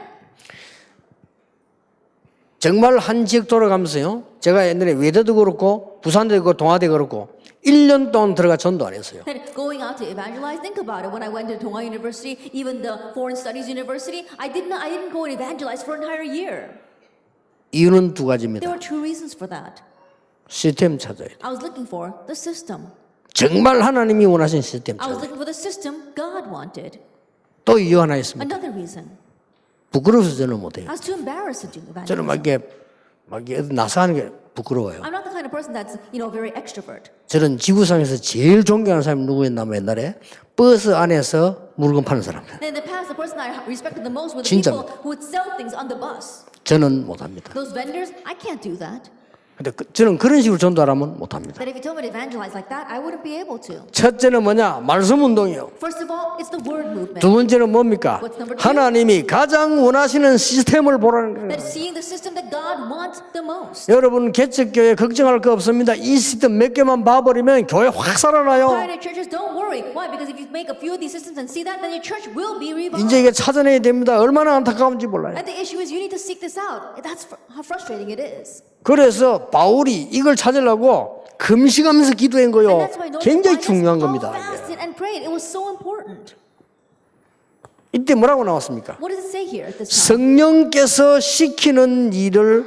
Speaker 1: 정말 한 지역 돌아가면서요. 제가 옛날에 외대도 그렇고 부산도 그렇고 동아대 그렇고 1년 동안 들어가 전도 안 했어요.
Speaker 2: And going out to evangelize, think about it. When I went to Donghua University, even the Foreign Studies University, I didn't go and evangelize for an entire year.
Speaker 1: 이유는 두
Speaker 2: There
Speaker 1: 가지입니다.
Speaker 2: were two reasons for that.
Speaker 1: 시스템 찾아야 돼.
Speaker 2: I was looking for the system.
Speaker 1: 정말 하나님이 원하신 시스템
Speaker 2: I was
Speaker 1: 찾아야 돼.
Speaker 2: looking for the system God wanted.
Speaker 1: 또 이유 하나 있습니다.
Speaker 2: Another reason.
Speaker 1: 부끄러워서 저는 못해요.
Speaker 2: I was too embarrassed to do
Speaker 1: 저는
Speaker 2: evangelism.
Speaker 1: 막 이렇게 나서 하는 게 부끄러워요.
Speaker 2: I'm not the kind of person that's, very extrovert.
Speaker 1: 저는 지구상에서 제일 존경하는 사람이 누구였냐면 옛날에 버스 안에서 물건 파는 사람.
Speaker 2: In the past, the person I respected the most were the
Speaker 1: 진짜.
Speaker 2: people who would sell things on the bus.
Speaker 1: 저는 못합니다.
Speaker 2: Those vendors, I can't do that.
Speaker 1: 근데 저는 그런 식으로 전도하라면 못합니다.
Speaker 2: That if you told me to evangelize like that, I wouldn't be able to.
Speaker 1: 첫째는 뭐냐? 말씀 운동이요.
Speaker 2: First of all, it's the word movement.
Speaker 1: 두 번째는 뭡니까?
Speaker 2: What's number two?
Speaker 1: 하나님이 가장 원하시는 시스템을 보라는 거예요.
Speaker 2: That seeing the system that God wants the most.
Speaker 1: 여러분 개척교회 걱정할 거 없습니다. 이 시스템 몇 개만 봐버리면 교회 확 살아나요.
Speaker 2: Pioneer churches, don't worry. Why? Because if you make a few of these systems and see that, then your church will be revived.
Speaker 1: 이제 이게 찾아내야 됩니다. 얼마나 안타까운지 몰라요.
Speaker 2: And the issue is you need to seek this out. That's how frustrating it is.
Speaker 1: 그래서 바울이 이걸 찾으려고 금식하면서 기도한
Speaker 2: And
Speaker 1: 거요.
Speaker 2: that's why
Speaker 1: 굉장히 중요한
Speaker 2: Paul
Speaker 1: 겁니다.
Speaker 2: fasted and prayed. It was so important.
Speaker 1: 이때 뭐라고 나왔습니까?
Speaker 2: What does it say here at this time?
Speaker 1: 성령께서 시키는 일을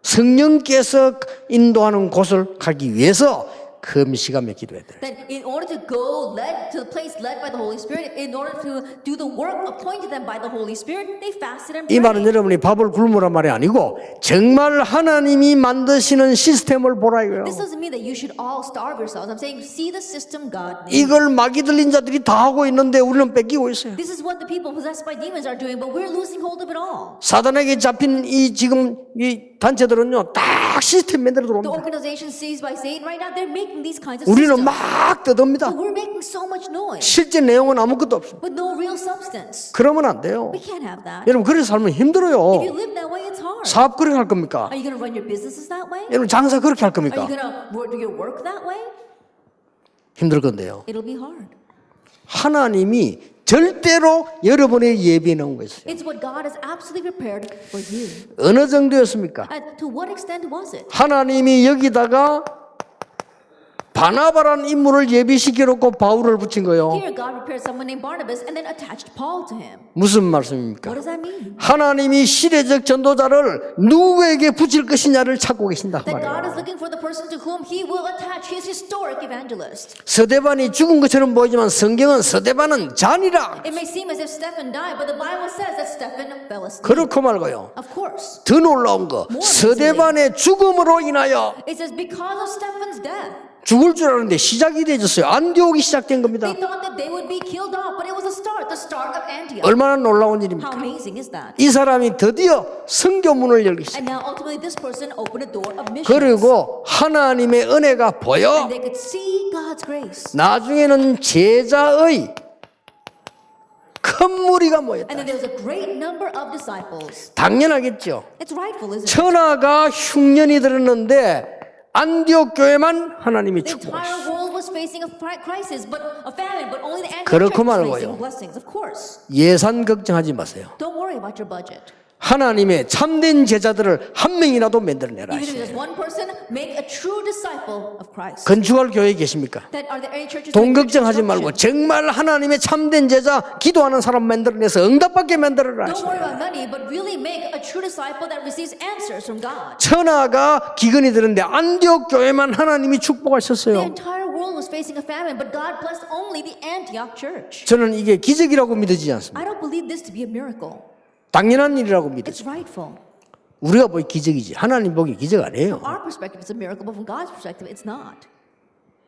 Speaker 1: 성령께서 인도하는 곳을 가기 위해서 금식하며 기도해야 돼요.
Speaker 2: That in order to go led to the place led by the Holy Spirit, in order to do the work appointed them by the Holy Spirit, they fasted and
Speaker 1: 이 말은
Speaker 2: prayed.
Speaker 1: 여러분이 밥을 굶으란 말이 아니고 정말 하나님이 만드시는 시스템을 보라 이거예요.
Speaker 2: This doesn't mean that you should all starve yourselves. I'm saying see the system God made.
Speaker 1: 이걸 마귀 들린 자들이 다 하고 있는데 우리는 뺏기고 있어요.
Speaker 2: This is what the people possessed by demons are doing, but we're losing hold of it all.
Speaker 1: 사단에게 잡힌 이 지금 이 단체들은요 딱 시스템 만들어
Speaker 2: The
Speaker 1: 들어옵니다.
Speaker 2: organization seized by Satan right now, they're making these kinds of
Speaker 1: 우리는
Speaker 2: systems.
Speaker 1: 막 떠듭니다.
Speaker 2: But we're making so much noise,
Speaker 1: 실제 내용은 아무것도 없습니다.
Speaker 2: but no real substance.
Speaker 1: 그러면 안 돼요.
Speaker 2: We can't have that.
Speaker 1: 여러분 그래서 살면
Speaker 2: If you
Speaker 1: 힘들어요.
Speaker 2: live that way, it's hard.
Speaker 1: 사업 그렇게 할 겁니까?
Speaker 2: Are you going to run your businesses that way?
Speaker 1: 여러분 장사 그렇게 할
Speaker 2: Are you
Speaker 1: 겁니까?
Speaker 2: going to do your work that way?
Speaker 1: 힘들 건데요.
Speaker 2: It'll be hard.
Speaker 1: 하나님이 절대로 여러분의 예비해 놓은 거 있어요.
Speaker 2: It's what God has absolutely prepared for you.
Speaker 1: 어느 정도였습니까?
Speaker 2: And to what extent was it?
Speaker 1: 하나님이 여기다가 바나바라는 인물을 예비시켜 놓고 바울을 붙인 거예요.
Speaker 2: Here, God prepared someone named Barnabas and then attached Paul to him.
Speaker 1: 무슨 말씀입니까?
Speaker 2: What does that mean?
Speaker 1: 하나님이 시대적 전도자를 누구에게 붙일 것이냐를 찾고 계신다 그
Speaker 2: That God
Speaker 1: 말이에요.
Speaker 2: is looking for the person to whom He will attach His historic evangelist.
Speaker 1: 서대반이 죽은 것처럼 보이지만 성경은 서대반은 잔이라.
Speaker 2: It may seem as if Stephen died, but the Bible says that Stephen fell asleep.
Speaker 1: 그렇고 말고요.
Speaker 2: Of course.
Speaker 1: 더 놀라운 거 서대반의 죽음으로 인하여
Speaker 2: It says because of Stephen's death,
Speaker 1: 죽을 줄 알았는데 시작이 되어졌어요. 안디옥이 시작된 겁니다.
Speaker 2: they thought that they would be killed off, but it was the start of Antioch.
Speaker 1: 얼마나 놀라운 일입니까?
Speaker 2: How amazing is that?
Speaker 1: 이 사람이 드디어 선교문을 열기 시작.
Speaker 2: And now ultimately this person opened a door of missions.
Speaker 1: 그리고 하나님의 은혜가 보여
Speaker 2: And they could see God's grace.
Speaker 1: 나중에는 제자의 큰 무리가 모였다.
Speaker 2: And then there was a great number of disciples.
Speaker 1: 당연하겠죠.
Speaker 2: It's rightful, isn't it?
Speaker 1: 천하가 흉년이 들었는데 안디옥 교회만 하나님이
Speaker 2: The
Speaker 1: 축복하셨어요.
Speaker 2: entire world was facing a crisis, but a famine, but only the Antioch
Speaker 1: 그렇고
Speaker 2: church was
Speaker 1: 말고요.
Speaker 2: facing blessings. Of course.
Speaker 1: 예산 걱정하지 마세요.
Speaker 2: Don't worry about your budget.
Speaker 1: 하나님의 참된 제자들을 한 명이라도 만들어내라.
Speaker 2: Even if it's one person, make a true disciple of Christ.
Speaker 1: 건축할 교회 계십니까?
Speaker 2: That are there any churches
Speaker 1: 돈
Speaker 2: doing
Speaker 1: 걱정하지 말고 정말 하나님의 참된 제자 기도하는 사람 만들어내서 응답받게 만들어라.
Speaker 2: Don't worry about money, but really make a true disciple that receives answers from God.
Speaker 1: 천하가 기근이 들었는데 안디옥 교회만 하나님이
Speaker 2: The
Speaker 1: 축복하셨어요.
Speaker 2: entire world was facing a famine, but God blessed only the Antioch church.
Speaker 1: 저는 이게 기적이라고 믿지 않습니다.
Speaker 2: I don't believe this to be a miracle.
Speaker 1: 당연한 일이라고
Speaker 2: It's
Speaker 1: 믿어요.
Speaker 2: rightful.
Speaker 1: 우리가 보기 기적이지 하나님 보기 기적 아니에요.
Speaker 2: From our perspective, it's a miracle, but from God's perspective, it's not.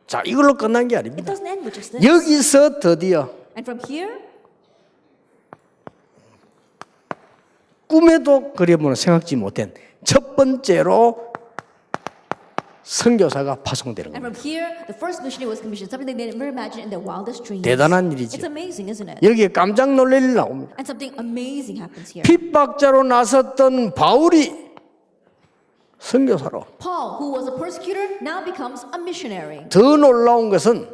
Speaker 1: 자, 이걸로 끝난 게
Speaker 2: It
Speaker 1: 아닙니다.
Speaker 2: doesn't end with just this.
Speaker 1: 여기서 드디어
Speaker 2: And from here,
Speaker 1: 꿈에도 그려보는 생각지 못한 첫 번째로 선교사가 파송되는
Speaker 2: and
Speaker 1: 겁니다.
Speaker 2: from here, the first missionary was commissioned, something they never imagined in their wildest dreams.
Speaker 1: 대단한 일이죠.
Speaker 2: It's amazing, isn't it?
Speaker 1: 여기에 깜짝 놀랄 일 나옵니다.
Speaker 2: And something amazing happens here.
Speaker 1: 핍박자로 나섰던 바울이 선교사로.
Speaker 2: Paul, who was a persecutor, now becomes a missionary.
Speaker 1: 더 놀라운 것은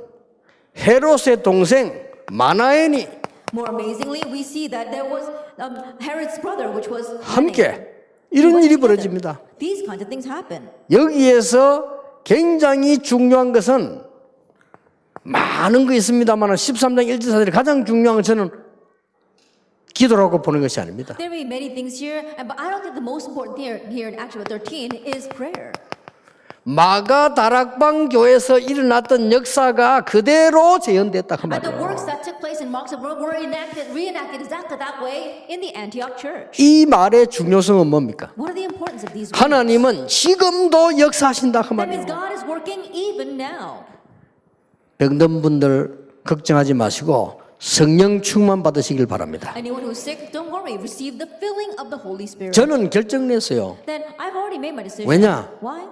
Speaker 1: 헤롯의 동생 마나엔이
Speaker 2: More amazingly, we see that there was Herod's brother, which was
Speaker 1: 함께 이런 일이 벌어집니다.
Speaker 2: These kinds of things happen.
Speaker 1: 여기에서 굉장히 중요한 것은 많은 거 있습니다만 13장 1절 4절이 가장 중요한 건 저는 기도라고 보는 것이 아닙니다.
Speaker 2: There may be many things here, but I don't think the most important thing here in Acts 13 is prayer.
Speaker 1: 마가 다락방 교회에서 일어났던 역사가 그대로 재현됐다 그
Speaker 2: And the
Speaker 1: 말이에요.
Speaker 2: works that took place in Mark's Road were reenacted exactly that way in the Antioch church.
Speaker 1: 이 말의 중요성은 뭡니까?
Speaker 2: What are the importance of these works?
Speaker 1: 하나님은 지금도 역사하신다 그
Speaker 2: That means
Speaker 1: 말이에요.
Speaker 2: God is working even now.
Speaker 1: 병든 분들 걱정하지 마시고 성령 충만 받으시길 바랍니다.
Speaker 2: Anyone who's sick, don't worry. Receive the filling of the Holy Spirit.
Speaker 1: 저는 결정냈어요.
Speaker 2: Then I've already made my decision.
Speaker 1: 왜냐?
Speaker 2: Why?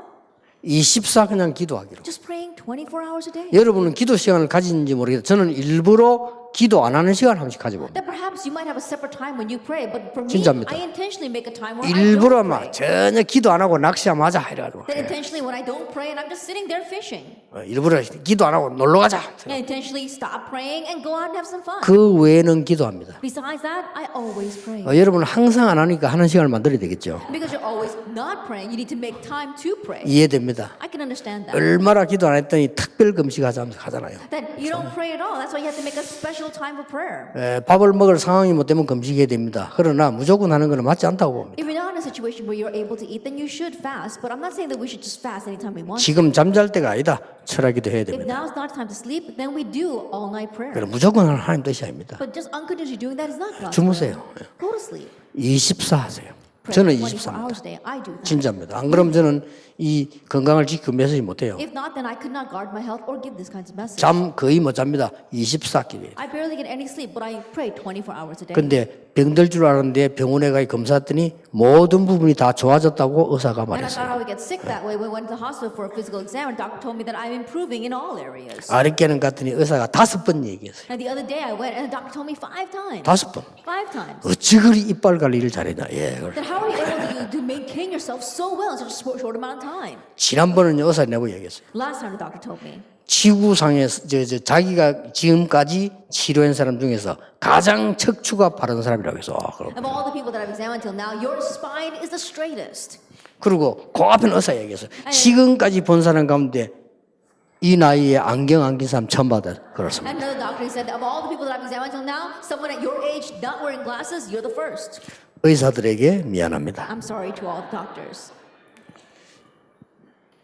Speaker 1: 24 그냥 기도하기로.
Speaker 2: Just praying 24 hours a day.
Speaker 1: 여러분은 기도 시간을 가지는지 모르겠어요. 저는 일부러 기도 안 하는 시간 한 번씩 가지고
Speaker 2: That perhaps you might have a separate time when you pray, but for me,
Speaker 1: 진짜입니다.
Speaker 2: I intentionally make a time where I
Speaker 1: 일부러
Speaker 2: don't
Speaker 1: 막
Speaker 2: pray.
Speaker 1: 전혀 기도 안 하고 낚시하자 이래가지고
Speaker 2: Then intentionally when I don't pray and I'm just sitting there fishing.
Speaker 1: 일부러 기도 안 하고 놀러 가자.
Speaker 2: And intentionally stop praying and go out and have some fun.
Speaker 1: 그 외에는 기도합니다.
Speaker 2: Besides that, I always pray.
Speaker 1: 여러분은 항상 안 하니까 하는 시간을 만들어야 되겠죠.
Speaker 2: Because you're always not praying, you need to make time to pray.
Speaker 1: 이해됩니다.
Speaker 2: I can understand that.
Speaker 1: 얼마나 기도 안 했더니 특별 금식하자면서 하잖아요.
Speaker 2: That you don't pray at all. That's why you have to make a special time for prayer.
Speaker 1: 밥을 먹을 상황이 못 되면 금식해야 됩니다. 그러나 무조건 하는 것은 맞지 않다고 봅니다.
Speaker 2: If you're not in a situation where you're able to eat, then you should fast. But I'm not saying that we should just fast anytime we want.
Speaker 1: 지금 잠잘 때가 아니다. 철학기도 해야
Speaker 2: If
Speaker 1: 됩니다.
Speaker 2: now's not time to sleep, then we do all night prayer.
Speaker 1: 그럼 무조건 하나님 뜻이 아닙니다.
Speaker 2: But just unconditionally doing that is not God's will.
Speaker 1: 주무세요.
Speaker 2: Go to sleep.
Speaker 1: 24 하세요.
Speaker 2: Pray
Speaker 1: 저는
Speaker 2: 24 hours
Speaker 1: 24입니다.
Speaker 2: a day. I do that.
Speaker 1: 진짜입니다. 안 그러면 저는 이 건강을 지키고 메시지 못해요.
Speaker 2: If not, then I could not guard my health or give this kinds of message.
Speaker 1: 잠 거의 못 잡니다. 24끼리.
Speaker 2: I barely get any sleep, but I pray 24 hours a day.
Speaker 1: 근데 병들 줄 알았는데 병원에 가 검사했더니 모든 부분이 다 좋아졌다고 의사가
Speaker 2: And I
Speaker 1: 말했어요.
Speaker 2: thought I would get sick that way. When I went to the hospital for a physical exam, and doctor told me that I'm improving in all areas.
Speaker 1: 아랫개는 갔더니 의사가 5번 얘기했어요.
Speaker 2: And the other day I went, and the doctor told me 5 times.
Speaker 1: 5번.
Speaker 2: 5 times.
Speaker 1: 어찌 그리 이빨 관리를 잘했냐. 예. 그걸.
Speaker 2: Then how are you able to maintain yourself so well in such a short amount of time?
Speaker 1: 지난번은 의사 내고 얘기했어요.
Speaker 2: Last time the doctor told me.
Speaker 1: 지구상에서 자기가 지금까지 치료한 사람 중에서 가장 척추가 바른 사람이라고 해서
Speaker 2: Of all the people that I've examined till now, your spine is the straightest.
Speaker 1: 그리고 그 앞에 의사 얘기했어요. 지금까지 본 사람 가운데 이 나이에 안경 안 낀 사람 처음 받아 그렇습니다.
Speaker 2: And another doctor said that of all the people that I've examined till now, someone at your age not wearing glasses, you're the first.
Speaker 1: 의사들에게 미안합니다.
Speaker 2: I'm sorry to all the doctors.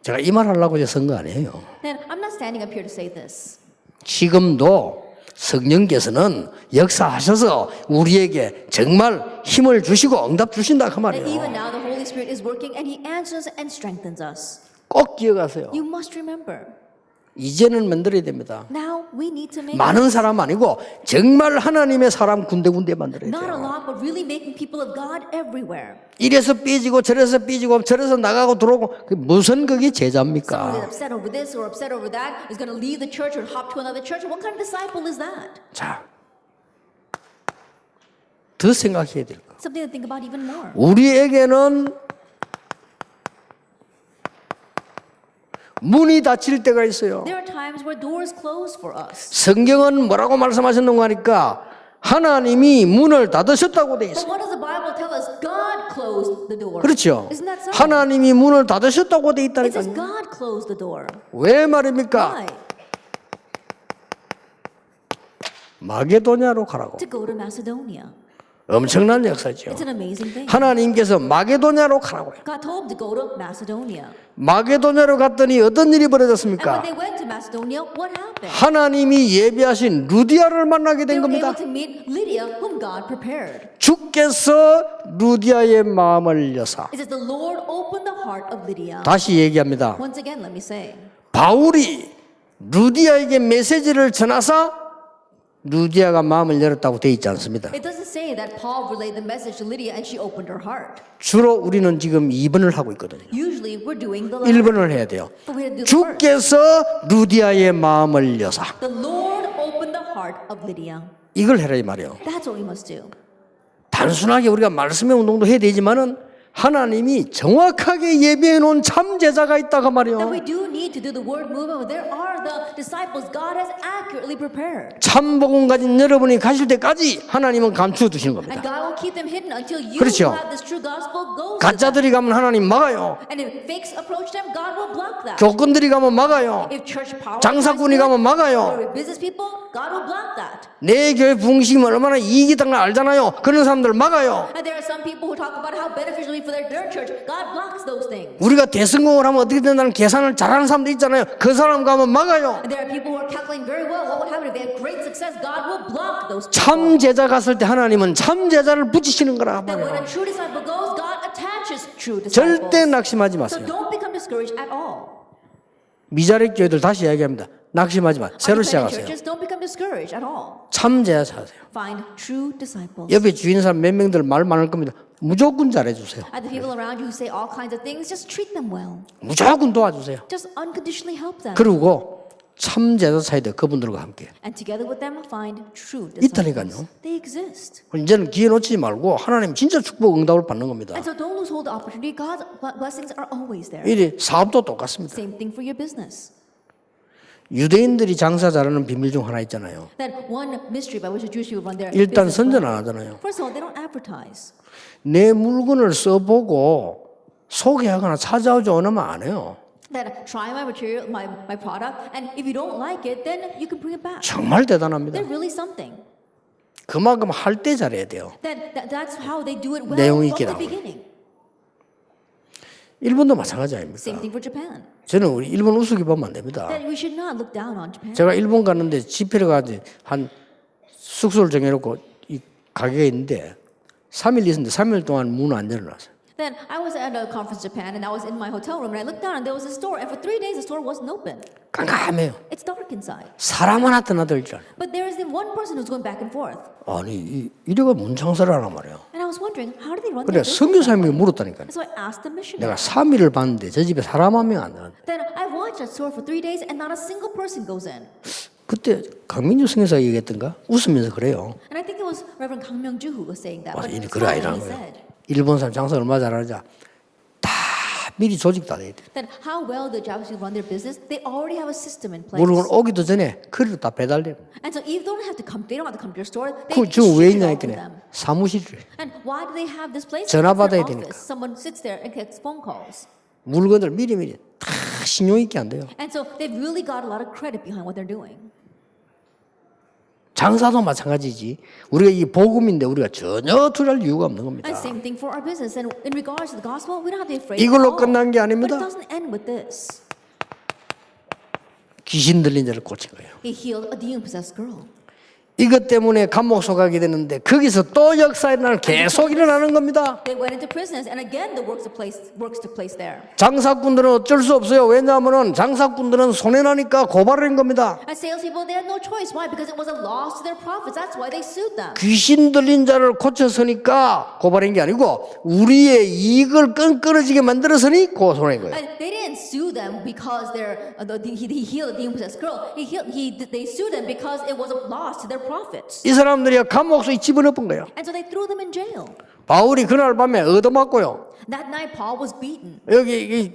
Speaker 1: 제가 이 말 하려고 이제 쓴 거 아니에요.
Speaker 2: Then I'm not standing up here to say this.
Speaker 1: 지금도 성령께서는 역사하셔서 우리에게 정말 힘을 주시고 응답 주신다 그
Speaker 2: That even
Speaker 1: 말이에요.
Speaker 2: now the Holy Spirit is working and He answers and strengthens us.
Speaker 1: 꼭 기억하세요.
Speaker 2: You must remember.
Speaker 1: 이제는 만들어야 됩니다.
Speaker 2: Now we need to make
Speaker 1: 많은 사람 아니고 정말 하나님의 사람 군데군데 만들어야
Speaker 2: not a
Speaker 1: 돼요.
Speaker 2: lot, but really making people of God everywhere.
Speaker 1: 이래서 삐지고 저래서 삐지고 저래서 나가고 들어오고 그게 무슨 그게
Speaker 2: Someone is
Speaker 1: 제자입니까?
Speaker 2: upset over this or upset over that is going to leave the church or hop to another church. What kind of disciple is that?
Speaker 1: 자, 더 생각해야 될 거.
Speaker 2: Something to think about even more.
Speaker 1: 우리에게는 문이 닫힐 때가 있어요.
Speaker 2: There are times where doors close for us.
Speaker 1: 성경은 뭐라고 말씀하셨는가 하니까 하나님이 문을 닫으셨다고 돼
Speaker 2: But
Speaker 1: 있어요.
Speaker 2: what does the Bible tell us? God closed the door.
Speaker 1: 그렇죠.
Speaker 2: Isn't that so?
Speaker 1: 하나님이 문을 닫으셨다고 돼
Speaker 2: It says
Speaker 1: 있다니까요.
Speaker 2: God closed the door.
Speaker 1: 왜 말입니까?
Speaker 2: Why?
Speaker 1: 마게도냐로 가라고.
Speaker 2: To go to Macedonia.
Speaker 1: 엄청난 역사죠.
Speaker 2: It's an amazing thing.
Speaker 1: 하나님께서 마게도냐로 가라고 해요.
Speaker 2: God told them to go to Macedonia.
Speaker 1: 마게도냐로 갔더니 어떤 일이
Speaker 2: And when
Speaker 1: 벌어졌습니까?
Speaker 2: they went to Macedonia, what happened?
Speaker 1: 하나님이 예비하신 루디아를 만나게
Speaker 2: They
Speaker 1: 된
Speaker 2: were able
Speaker 1: 겁니다.
Speaker 2: to meet Lydia, whom God prepared.
Speaker 1: 주께서 루디아의 마음을 여사.
Speaker 2: It says the Lord opened the heart of Lydia.
Speaker 1: 다시 얘기합니다.
Speaker 2: Once again, let me say.
Speaker 1: 바울이 루디아에게 메시지를 전하사 루디아가 마음을 열었다고 돼 있지 않습니다.
Speaker 2: It doesn't say that Paul relayed the message to Lydia and she opened her heart.
Speaker 1: 주로 우리는 지금 2번을 하고 있거든요.
Speaker 2: Usually we're doing the latter.
Speaker 1: 1번을 해야 돼요.
Speaker 2: But we have to do the first.
Speaker 1: 주께서 루디아의 마음을 여사.
Speaker 2: The Lord opened the heart of Lydia.
Speaker 1: 이걸 해라 이 말이에요.
Speaker 2: That's what we must do.
Speaker 1: 단순하게 우리가 말씀의 운동도 해야 되지만은 하나님이 정확하게 예비해 놓은 참 제자가 있다고
Speaker 2: That
Speaker 1: 말이에요.
Speaker 2: we do need to do the word movement, but there are the disciples God has accurately prepared.
Speaker 1: 참 복음 가진 여러분이 가실 때까지 하나님은 감추어 두시는
Speaker 2: And
Speaker 1: 겁니다.
Speaker 2: God will keep them hidden until you
Speaker 1: 그렇죠.
Speaker 2: who have this true gospel goes to them.
Speaker 1: 가짜들이 가면 하나님 막아요.
Speaker 2: And if fakes approach them, God will block that.
Speaker 1: 교권들이 가면 막아요.
Speaker 2: If church power
Speaker 1: 장사꾼이 가면 막아요.
Speaker 2: or business people, God will block that.
Speaker 1: 내 교회 부흥심이 얼마나 이익이다는 걸 알잖아요. 그런 사람들 막아요.
Speaker 2: And there are some people who talk about how beneficial it is for their church. God blocks those things.
Speaker 1: 우리가 대성공을 하면 어떻게 된다는 계산을 잘하는 사람들 있잖아요. 그 사람 가면 막아요.
Speaker 2: And there are people who are calculating very well what would happen if they had great success. God will block those people.
Speaker 1: 참 제자 갔을 때 하나님은 참 제자를 붙이시는 거라
Speaker 2: That when
Speaker 1: 말이에요.
Speaker 2: a true disciple goes, God attaches true
Speaker 1: 절대
Speaker 2: disciples.
Speaker 1: 낙심하지
Speaker 2: So
Speaker 1: 마세요.
Speaker 2: don't become discouraged at all.
Speaker 1: 미자립 교회들 다시 이야기합니다. 낙심하지 마. 새로
Speaker 2: Independent
Speaker 1: 시작하세요.
Speaker 2: churches, don't become discouraged at all.
Speaker 1: 참 제자 찾으세요.
Speaker 2: Find true disciples.
Speaker 1: 옆에 주인 사람 몇 명들 말 많을 겁니다. 무조건 잘해주세요.
Speaker 2: And the people around you who say all kinds of things, just treat them well.
Speaker 1: 무조건 도와주세요.
Speaker 2: Just unconditionally help them.
Speaker 1: 그리고 참 제자 차이들 그분들과 함께.
Speaker 2: And together with them, find true
Speaker 1: 있다니까요.
Speaker 2: disciples. They exist.
Speaker 1: 이제는 기회 놓치지 말고 하나님 진짜 축복 응답을 받는 겁니다.
Speaker 2: And so don't lose hold of the opportunity. God's blessings are always there.
Speaker 1: 이 사업도 똑같습니다.
Speaker 2: Same thing for your business.
Speaker 1: 유대인들이 장사 잘하는 비밀 중 하나 있잖아요.
Speaker 2: That one mystery by which the Jewish people run their
Speaker 1: 일단
Speaker 2: business
Speaker 1: 선전
Speaker 2: well.
Speaker 1: 안 하잖아요.
Speaker 2: First of all, they don't advertise.
Speaker 1: 내 물건을 써보고 소개하거나 찾아오지 않으면 안 해요.
Speaker 2: That try my material, my product, and if you don't like it, then you can bring it back.
Speaker 1: 정말 대단합니다.
Speaker 2: They're really something.
Speaker 1: 그만큼 할 때 잘해야 돼요.
Speaker 2: That's how they do it well
Speaker 1: 내용
Speaker 2: from
Speaker 1: 있게
Speaker 2: the
Speaker 1: 나오고.
Speaker 2: beginning.
Speaker 1: 일본도 마찬가지 아닙니까?
Speaker 2: Same thing for Japan.
Speaker 1: 저는 우리 일본 우습게 보면 안 됩니다.
Speaker 2: That we should not look down on Japan.
Speaker 1: 제가 일본 갔는데 집회를 가지 한 숙소를 정해놓고 이 가게가 있는데 3일 있었는데 3일 동안 문 안 열어놨어요.
Speaker 2: Then I was at a conference in Japan, and I was in my hotel room, and I looked down, and there was a store, and for 3 days the store wasn't open.
Speaker 1: 깜깜해요.
Speaker 2: It's dark inside.
Speaker 1: 사람 하나 떠나들 줄 알아요.
Speaker 2: But there is one person who's going back and forth.
Speaker 1: 아니 이래가 문창사를 하란 말이에요.
Speaker 2: And I was wondering, how do they run
Speaker 1: 그래
Speaker 2: their business?
Speaker 1: 선교사님이 물었다니까요.
Speaker 2: And so I asked the
Speaker 1: 내가
Speaker 2: missionary.
Speaker 1: 3일을 봤는데 저 집에 사람 한 명 안 나왔는데
Speaker 2: Then I watched that store for 3 days, and not a single person goes in.
Speaker 1: 그때 강민주 선교사 얘기했던가 웃으면서 그래요.
Speaker 2: And I think it was Reverend Kang Myung-ju who was saying that.
Speaker 1: 맞아,
Speaker 2: But
Speaker 1: 이게
Speaker 2: it's
Speaker 1: 그래
Speaker 2: not what
Speaker 1: 아니라는
Speaker 2: he
Speaker 1: 거예요.
Speaker 2: said.
Speaker 1: 일본 사람 장사 얼마 잘하자 다 미리 조직 다 돼야 돼.
Speaker 2: That how well the Japanese run their business, they already have a system in place.
Speaker 1: 물건 오기도 전에 커리로 다 배달돼.
Speaker 2: And so if they don't have to come, they don't have to come to your store. They
Speaker 1: 그 지금 왜
Speaker 2: ship it
Speaker 1: 있냐
Speaker 2: all to
Speaker 1: 했더니
Speaker 2: them.
Speaker 1: 사무실을
Speaker 2: And why do they have this place?
Speaker 1: 전화
Speaker 2: It's
Speaker 1: 받아야
Speaker 2: their
Speaker 1: 되니까.
Speaker 2: office. Someone sits there and gets phone calls.
Speaker 1: 물건들 미리 다 신용 있게 안 돼요.
Speaker 2: And so they've really got a lot of credit behind what they're doing.
Speaker 1: 장사도 마찬가지지. 우리가 이 복음인데 우리가 전혀 투자할 이유가 없는 겁니다.
Speaker 2: And same thing for our business. And in regards to the gospel, we don't have to be afraid.
Speaker 1: 이걸로
Speaker 2: at all.
Speaker 1: 끝난 게
Speaker 2: But
Speaker 1: 아닙니다.
Speaker 2: it doesn't end with this.
Speaker 1: 귀신 들린 자를 고친 거예요.
Speaker 2: He healed a demon-possessed girl.
Speaker 1: 이것 때문에 감옥 속하게 되는데 거기서 또 역사 일어나는 계속 일어나는 겁니다.
Speaker 2: They went into prisons, and again the works took place there.
Speaker 1: 장사꾼들은 어쩔 수 없어요. 왜냐하면 장사꾼들은 손해나니까 고발한 겁니다.
Speaker 2: And salespeople, they had no choice. Why? Because it was a loss to their profits. That's why they sued them.
Speaker 1: 귀신 들린 자를 고쳤으니까 고발한 게 아니고 우리의 이익을 끈끈해지게 만들었으니 고소한 거예요.
Speaker 2: And they didn't sue them because he healed a demon-possessed girl. They sued them because it was a loss to their profits.
Speaker 1: 이 사람들이 감옥 속에 집어넣은 거예요.
Speaker 2: And so they threw them in jail.
Speaker 1: 바울이 그날 밤에 얻어맞고요.
Speaker 2: That night, Paul was beaten.
Speaker 1: 여기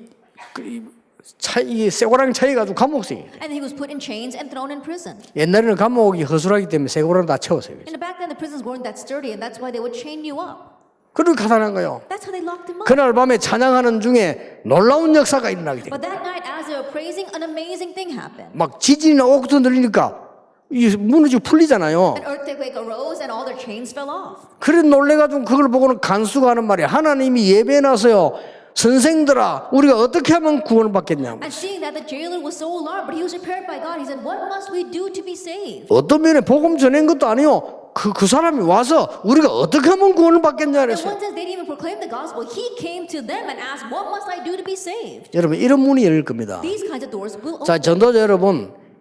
Speaker 1: 이 쇠고랑 차이가지고 감옥 속에.
Speaker 2: And he was put in chains and thrown in prison.
Speaker 1: 옛날에는 감옥이 허술하기 때문에 쇠고랑 다 채웠어요.
Speaker 2: And back then, the prisons weren't that sturdy, and that's why they would chain you up.
Speaker 1: 그렇게 가다난 거예요.
Speaker 2: That's how they locked him up.
Speaker 1: 그날 밤에 찬양하는 중에 놀라운 역사가 일어나게 돼요.
Speaker 2: But that night, as they were praising, an amazing thing happened.
Speaker 1: 막 지진이나 옥도 들리니까 이 무너지고 풀리잖아요.
Speaker 2: An earthquake arose, and all their chains fell off.
Speaker 1: 그래 놀래가지고 그걸 보고는 간수가 하는 말이 하나님이 예배해 놔서요. 선생들아, 우리가 어떻게 하면 구원을 받겠냐.
Speaker 2: And seeing that the jailer was so alarmed, but he was prepared by God, he said, "What must we do to be saved?"
Speaker 1: 어떤 면에 복음 전한 것도 아니요. 그 사람이 와서 우리가 어떻게 하면 구원을 받겠냐
Speaker 2: And
Speaker 1: 그랬어요.
Speaker 2: one says they didn't even proclaim the gospel. He came to them and asked, "What must I do to be saved?"
Speaker 1: 여러분 이런 문이 열릴 겁니다.
Speaker 2: These kinds of doors will
Speaker 1: 자,
Speaker 2: open.
Speaker 1: 전도자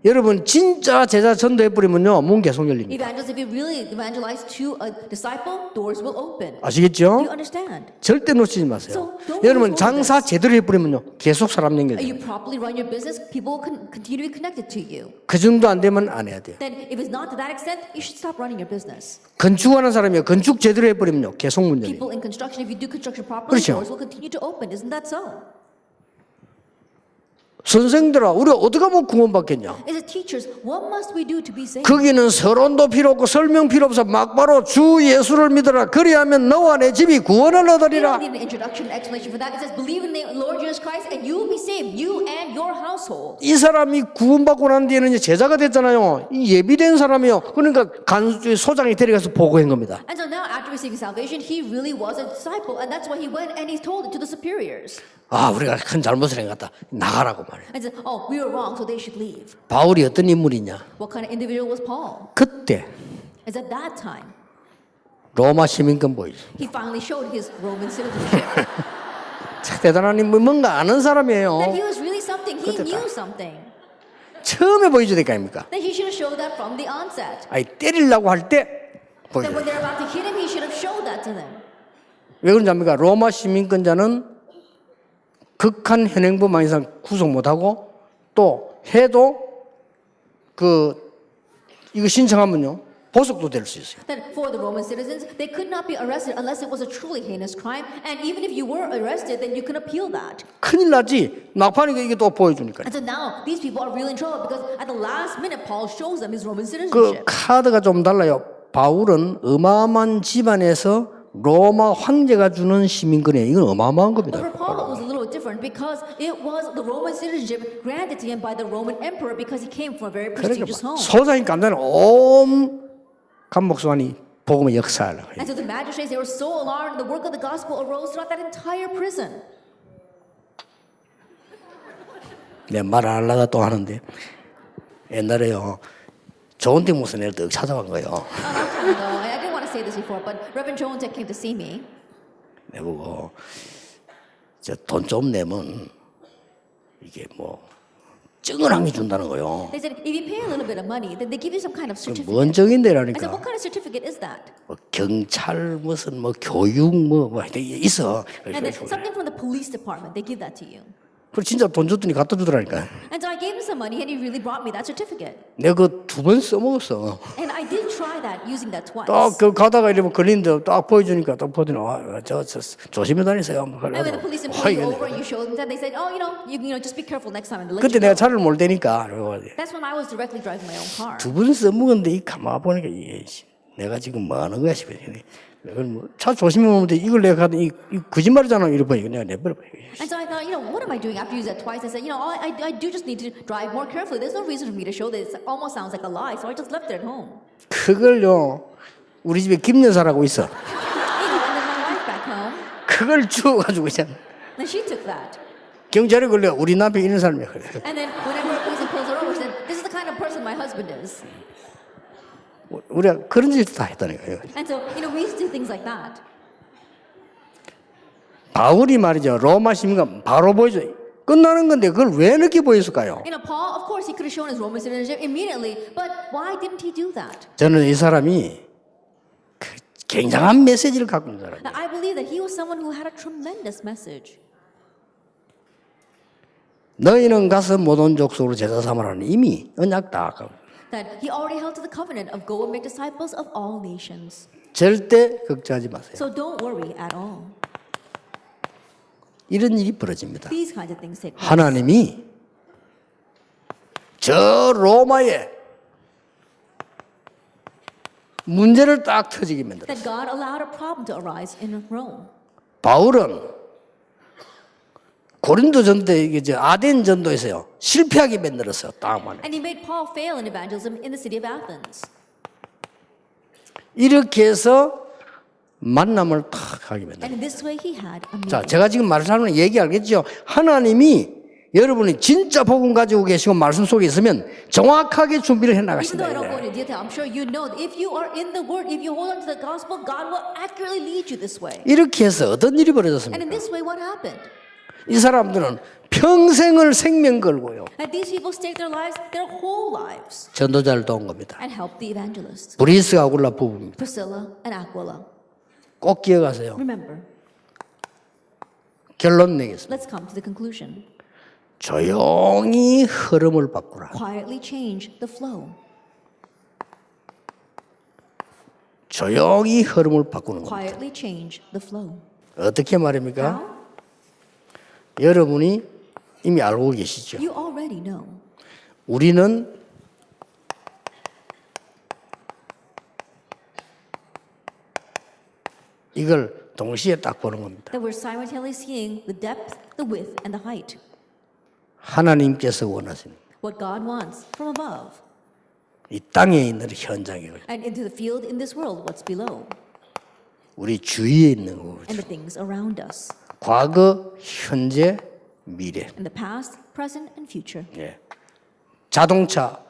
Speaker 1: 여러분 진짜 제자 전도해 버리면요 문 계속 열립니다.
Speaker 2: Evangelists, if you really evangelize to a disciple, doors will open.
Speaker 1: 아시겠죠?
Speaker 2: You understand?
Speaker 1: 절대 놓치지 마세요.
Speaker 2: So, don't
Speaker 1: 여러분
Speaker 2: lose
Speaker 1: 장사 제대로 해버리면요 계속 사람
Speaker 2: You
Speaker 1: 연결돼요.
Speaker 2: properly run your business, people will continue to be connected to you.
Speaker 1: 그 정도 안 되면 안 해야 돼요.
Speaker 2: Then, if it's not to that extent, you should stop running your business.
Speaker 1: 건축하는 사람이요 건축 제대로 해버리면요 계속 문 열려요.
Speaker 2: People in construction, if you do construction properly,
Speaker 1: 그렇죠.
Speaker 2: doors will continue to open. Isn't that so?
Speaker 1: 선생들아 우리가 어떻게 하면 구원받겠냐.
Speaker 2: As teachers, what must we do to be saved?
Speaker 1: 거기는 서론도 필요 없고 설명 필요 없어 막바로 주 예수를 믿어라. 그리하면 너와 내 집이 구원을
Speaker 2: You don't
Speaker 1: 얻으리라.
Speaker 2: need an introduction, explanation for that. It says, believe in the Lord Jesus Christ and you will be saved, you and your household.
Speaker 1: 이 사람이 구원받고 난 뒤에는 이제 제자가 됐잖아요. 이 예비된 사람이요. 그러니까 소장이 데려가서 보고한 겁니다.
Speaker 2: And so now, after receiving salvation, he really was a disciple, and that's why he went and he told it to the superiors.
Speaker 1: 아 우리가 큰 잘못을 했다. 나가라고 말해요.
Speaker 2: And said, "Oh, we were wrong, so they should leave."
Speaker 1: 바울이 어떤 인물이냐.
Speaker 2: What kind of individual was Paul?
Speaker 1: 그때
Speaker 2: Is at that time
Speaker 1: 로마 시민권 보이죠.
Speaker 2: he finally showed his Roman citizenship.
Speaker 1: 참 대단한 인물, 뭔가 아는 사람이에요.
Speaker 2: That he was really something. He
Speaker 1: 그때
Speaker 2: knew something.
Speaker 1: 처음에 보여줘야 될 거 아닙니까?
Speaker 2: That he should have showed that from the onset.
Speaker 1: 아니 때리려고 할 때
Speaker 2: That
Speaker 1: 보여줘야
Speaker 2: when
Speaker 1: 돼.
Speaker 2: they're about to hit him, he should have showed that to them.
Speaker 1: 왜 그런지 압니까? 로마 시민권자는 극한 현행범만 이상 구속 못하고 또 해도 이거 신청하면요 보석도 될 수 있어요.
Speaker 2: That for the Roman citizens, they could not be arrested unless it was a truly heinous crime. And even if you were arrested, then you can appeal that.
Speaker 1: 큰일 나지. 막판에 이게 또 보여주니까요.
Speaker 2: And so now these people are really in trouble because at the last minute, Paul shows them his Roman
Speaker 1: 그
Speaker 2: citizenship.
Speaker 1: 카드가 좀 달라요. 바울은 어마어마한 집안에서 로마 황제가 주는 시민권이에요. 이건 어마어마한 겁니다.
Speaker 2: But for Paul, it was a little different because it was the Roman citizenship granted to him by the Roman emperor because he came from a very prestigious
Speaker 1: 그러니까
Speaker 2: home.
Speaker 1: 소장이 깜짝이야. 온 감목소관이 복음의 역사를 해요.
Speaker 2: And so the magistrates, they were so alarmed, the work of the gospel arose throughout that entire prison.
Speaker 1: 내 말 안 하려다 또 하는데 옛날에요. 좋은 데 무슨 애를 떡 찾아간 거예요.
Speaker 2: A long time ago, I didn't want to say this before, but Reverend Jones came to see me.
Speaker 1: 내보고 돈 좀 내면 이게 뭐 증언한 게 준다는 거요.
Speaker 2: They said, if you pay a little bit of money, then they give you some kind of certificate.
Speaker 1: 뭔
Speaker 2: I said,
Speaker 1: 증인데라니까.
Speaker 2: what kind of certificate is that?
Speaker 1: 뭐 경찰 무슨 뭐 교육 뭐 있어.
Speaker 2: And then something from the police department, they give that to you.
Speaker 1: 그 진짜 돈 줬더니 갖다 주더라니까.
Speaker 2: And so I gave him some money, and he really brought me that certificate.
Speaker 1: 내가 그 2번 써먹었어.
Speaker 2: And I did try that, using that twice.
Speaker 1: 딱 그 가다가 이러면 걸리는데 딱 보여주니까 딱 보더니 저 조심히 다니세요.
Speaker 2: And when the police pull you over and you show them that, they said, oh, you know, just be careful next time. And they let
Speaker 1: 그때
Speaker 2: you
Speaker 1: 내가
Speaker 2: go.
Speaker 1: 차를 몰 때니까
Speaker 2: That's when I was directly driving my own car.
Speaker 1: 2번 써먹었는데 이 가만 보니까 이게 내가 지금 뭐 하는 거야 싶어. 내가 차 조심히 오면 돼. 이걸 내가 가도 이 거짓말이잖아. 이래 보니까 내가 내버려.
Speaker 2: And so I thought, what am I doing? After using that twice, I said, I do just need to drive more carefully. There's no reason for me to show this. It almost sounds like a lie, so I just left it at home.
Speaker 1: 그걸요 우리 집에 김 여사라고 있어.
Speaker 2: And then my wife back home,
Speaker 1: 그걸 주워가지고 있잖아.
Speaker 2: then she took that.
Speaker 1: 경찰에 걸려 우리 남편 이런 사람이야. 그래.
Speaker 2: And then whenever a person pulls her over, she said, this is the kind of person my husband is.
Speaker 1: 우리가 그런 짓도 다 했다니까요.
Speaker 2: And so, we used to do things like that.
Speaker 1: 바울이 말이죠. 로마 시민권 바로 보여줘. 끝나는 건데 그걸 왜 늦게 보였을까요?
Speaker 2: Paul, of course, he could have shown his Roman citizenship immediately, but why didn't he do that?
Speaker 1: 저는 이 사람이 굉장한 메시지를 갖고 있는 사람이에요.
Speaker 2: Now, I believe that he was someone who had a tremendous message.
Speaker 1: 너희는 가서 모든 족속으로 제자 삼으라는 이미 언약 다 갖고
Speaker 2: That he already held to the covenant of go and make disciples of all nations.
Speaker 1: 절대 걱정하지 마세요.
Speaker 2: So don't worry at all.
Speaker 1: 이런 일이 벌어집니다.
Speaker 2: These kinds of things take place.
Speaker 1: 하나님이 저 로마에 문제를 딱 터지게 만들었어요.
Speaker 2: That God allowed a problem to arise in Rome.
Speaker 1: 바울은 고린도 전도에 이게 아덴 전도에서요 실패하게 만들었어요. 다음에
Speaker 2: And he made Paul fail in evangelism in the city of Athens.
Speaker 1: 이렇게 해서 만남을 탁 하게 만들었어요.
Speaker 2: And in this way he had a
Speaker 1: 자,
Speaker 2: meeting.
Speaker 1: 제가 지금 말하는 얘기 알겠죠? 하나님이 여러분이 진짜 복음 가지고 계시고 말씀 속에 있으면 정확하게 준비를 해
Speaker 2: Even
Speaker 1: 나가신다.
Speaker 2: though I don't go into detail, I'm sure you know that if you are in the Word, if you hold on to the gospel, God will accurately lead you this way.
Speaker 1: 이렇게 해서 어떤 일이
Speaker 2: And in
Speaker 1: 벌어졌습니까?
Speaker 2: this way, what happened?
Speaker 1: 이 사람들은 평생을 생명 걸고요.
Speaker 2: That these people staked their lives, their whole lives,
Speaker 1: 전도자를 도운 겁니다.
Speaker 2: and helped the evangelists,
Speaker 1: 브리스가 아굴라 부부입니다.
Speaker 2: Priscilla and Aquila.
Speaker 1: 꼭 기억하세요.
Speaker 2: Remember,
Speaker 1: 결론 내겠습니다.
Speaker 2: let's come to the conclusion.
Speaker 1: 조용히 흐름을 바꾸라.
Speaker 2: Quietly change the flow.
Speaker 1: 조용히 흐름을 바꾸는 겁니다.
Speaker 2: Quietly change the flow.
Speaker 1: 어떻게 말입니까?
Speaker 2: How?
Speaker 1: 여러분이 이미 알고 계시죠.
Speaker 2: You already know.
Speaker 1: 우리는 이걸 동시에 딱 보는 겁니다.
Speaker 2: That we're simultaneously seeing the depth, the width, and the height.
Speaker 1: 하나님께서 원하시는
Speaker 2: What God wants from above.
Speaker 1: 이 땅에 있는 현장에
Speaker 2: And into the field in this world, what's below.
Speaker 1: 우리 주위에 있는 거
Speaker 2: And the things around us.
Speaker 1: 과거, 현재, 미래.
Speaker 2: In the past, present, and future.
Speaker 1: 예. 자동차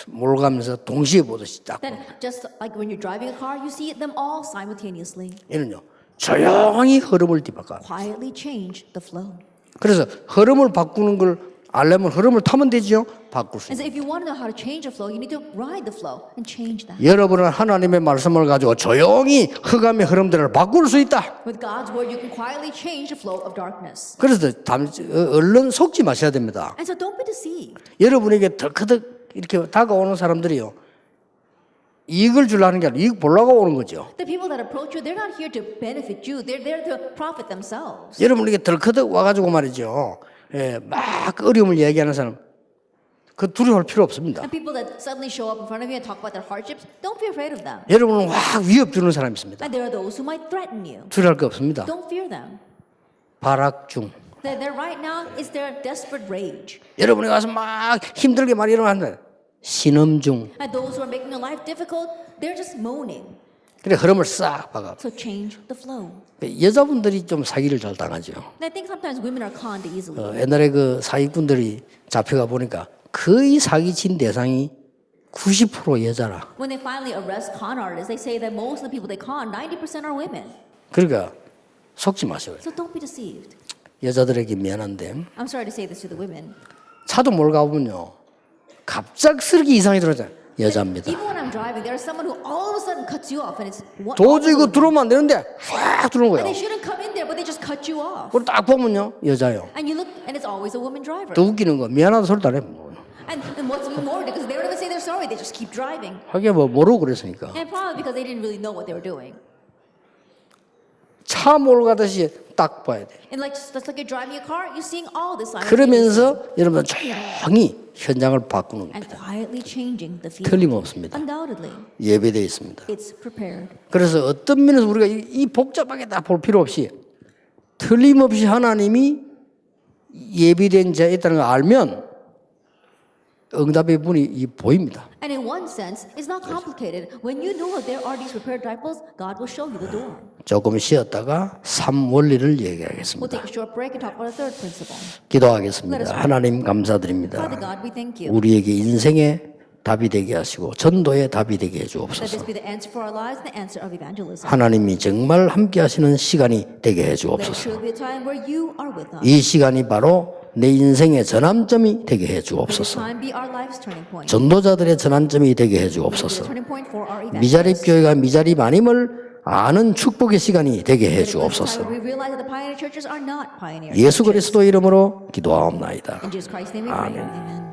Speaker 1: 몰아가면서 동시에 보듯이 딱.
Speaker 2: Then, just like when you're driving a car, you see them all simultaneously.
Speaker 1: 이는요 조용히 흐름을 뒤바꿔.
Speaker 2: Quietly change the flow.
Speaker 1: 그래서 흐름을 바꾸는 걸 알려면 흐름을 타면 되죠. 바꿀 수
Speaker 2: And
Speaker 1: 있는.
Speaker 2: so if you want to know how to change the flow, you need to ride the flow and change that.
Speaker 1: 여러분은 하나님의 말씀을 가지고 조용히 흑암의 흐름들을 바꿀 수 있다.
Speaker 2: With God's word, you can quietly change the flow of darkness.
Speaker 1: 그래서 얼른 속지 마셔야 됩니다.
Speaker 2: And so don't be deceived.
Speaker 1: 여러분에게 덜커덕 이렇게 다가오는 사람들이요, 이익을 주려는 게 아니라 이익 보려고 오는 거죠.
Speaker 2: The people that approach you, they're not here to benefit you. They're there to profit themselves.
Speaker 1: 여러분에게 덜커덕 와가지고 말이죠, 막 어려움을 얘기하는 사람, 그 두려워할 필요 없습니다.
Speaker 2: And people that suddenly show up in front of you and talk about their hardships, don't be afraid of them.
Speaker 1: 여러분은 확 위협 주는 사람이 있습니다.
Speaker 2: And there are those who might threaten you.
Speaker 1: 두려워할 거 없습니다.
Speaker 2: Don't fear them.
Speaker 1: 발악중.
Speaker 2: They're right now is their desperate rage.
Speaker 1: 여러분이 가서 막 힘들게 말 이러면 신음중.
Speaker 2: And those who are making your life difficult, they're just moaning.
Speaker 1: 그래 흐름을 싹 박아.
Speaker 2: So change the flow.
Speaker 1: 여자분들이 좀 사기를 잘 당하죠.
Speaker 2: And I think sometimes women are conned easily.
Speaker 1: 옛날에 그 사기꾼들이 잡혀가 보니까 거의 사기친 대상이 90% 여자라.
Speaker 2: When they finally arrest con artists, they say that most of the people they con, 90% are women.
Speaker 1: 그러니까 속지 마세요.
Speaker 2: So don't be deceived.
Speaker 1: 여자들에게 미안한데
Speaker 2: I'm sorry to say this to the women.
Speaker 1: 차도 몰 가보면요, 갑작스럽게 이상이 들어오잖아요. 여자입니다.
Speaker 2: Even when I'm driving, there's someone who all of a sudden cuts you off, and it's one.
Speaker 1: 도저히 그 들어오면 안 되는데 확 들어오는
Speaker 2: And
Speaker 1: 거예요.
Speaker 2: they shouldn't come in there, but they just cut you off.
Speaker 1: 그걸 딱 보면요, 여자요.
Speaker 2: And you look, and it's always a woman driver.
Speaker 1: 더 웃기는 거, 미안하다 소리도 안 해.
Speaker 2: And what's even more because they don't even say they're sorry, they just keep driving.
Speaker 1: 하긴 뭐 모르고 그랬으니까.
Speaker 2: And probably because they didn't really know what they were doing.
Speaker 1: 차 몰고 가듯이 딱 봐야 돼.
Speaker 2: And like just like you're driving a car, you're seeing all this simultaneously.
Speaker 1: 그러면서 여러분 조용히 현장을 바꾸는
Speaker 2: And
Speaker 1: 겁니다.
Speaker 2: quietly changing the field.
Speaker 1: 틀림없습니다.
Speaker 2: Undoubtedly,
Speaker 1: 예배되어 있습니다.
Speaker 2: it's prepared.
Speaker 1: 그래서 어떤 면에서 우리가 이 복잡하게 다 볼 필요 없이 틀림없이 하나님이 예비된 자에 있다는 걸 알면 응답의 문이 보입니다.
Speaker 2: And in one sense, it's not complicated. When you know that there are these prepared disciples, God will show you the door.
Speaker 1: 조금 쉬었다가 3원리를
Speaker 2: We'll
Speaker 1: 얘기하겠습니다.
Speaker 2: take a short break and talk about a third principle.
Speaker 1: 기도하겠습니다. 하나님 감사드립니다.
Speaker 2: Father God, we thank you.
Speaker 1: 우리에게 인생의 답이 되게 하시고 전도의 답이 되게
Speaker 2: Let this
Speaker 1: 해주옵소서.
Speaker 2: be the answer for our lives and the answer of evangelism.
Speaker 1: 하나님이 정말 함께 하시는 시간이 되게
Speaker 2: Let it
Speaker 1: 해주옵소서.
Speaker 2: truly be a time where you are with us.
Speaker 1: 이 시간이 바로 내 인생의 전환점이 되게
Speaker 2: Let this
Speaker 1: 해주옵소서.
Speaker 2: time be our life's turning point.
Speaker 1: 전도자들의 전환점이 되게
Speaker 2: Let it be the
Speaker 1: 해주옵소서.
Speaker 2: turning point for our
Speaker 1: 미자립
Speaker 2: evangelists.
Speaker 1: 교회가 미자립 아님을 아는 축복의 시간이 되게
Speaker 2: Let it be the time
Speaker 1: 해주옵소서.
Speaker 2: where we realize that the pioneer churches are not pioneer
Speaker 1: 예수
Speaker 2: churches.
Speaker 1: 그리스도 이름으로 기도하옵나이다.
Speaker 2: In Jesus Christ's name we pray.
Speaker 1: 아멘.
Speaker 2: Amen.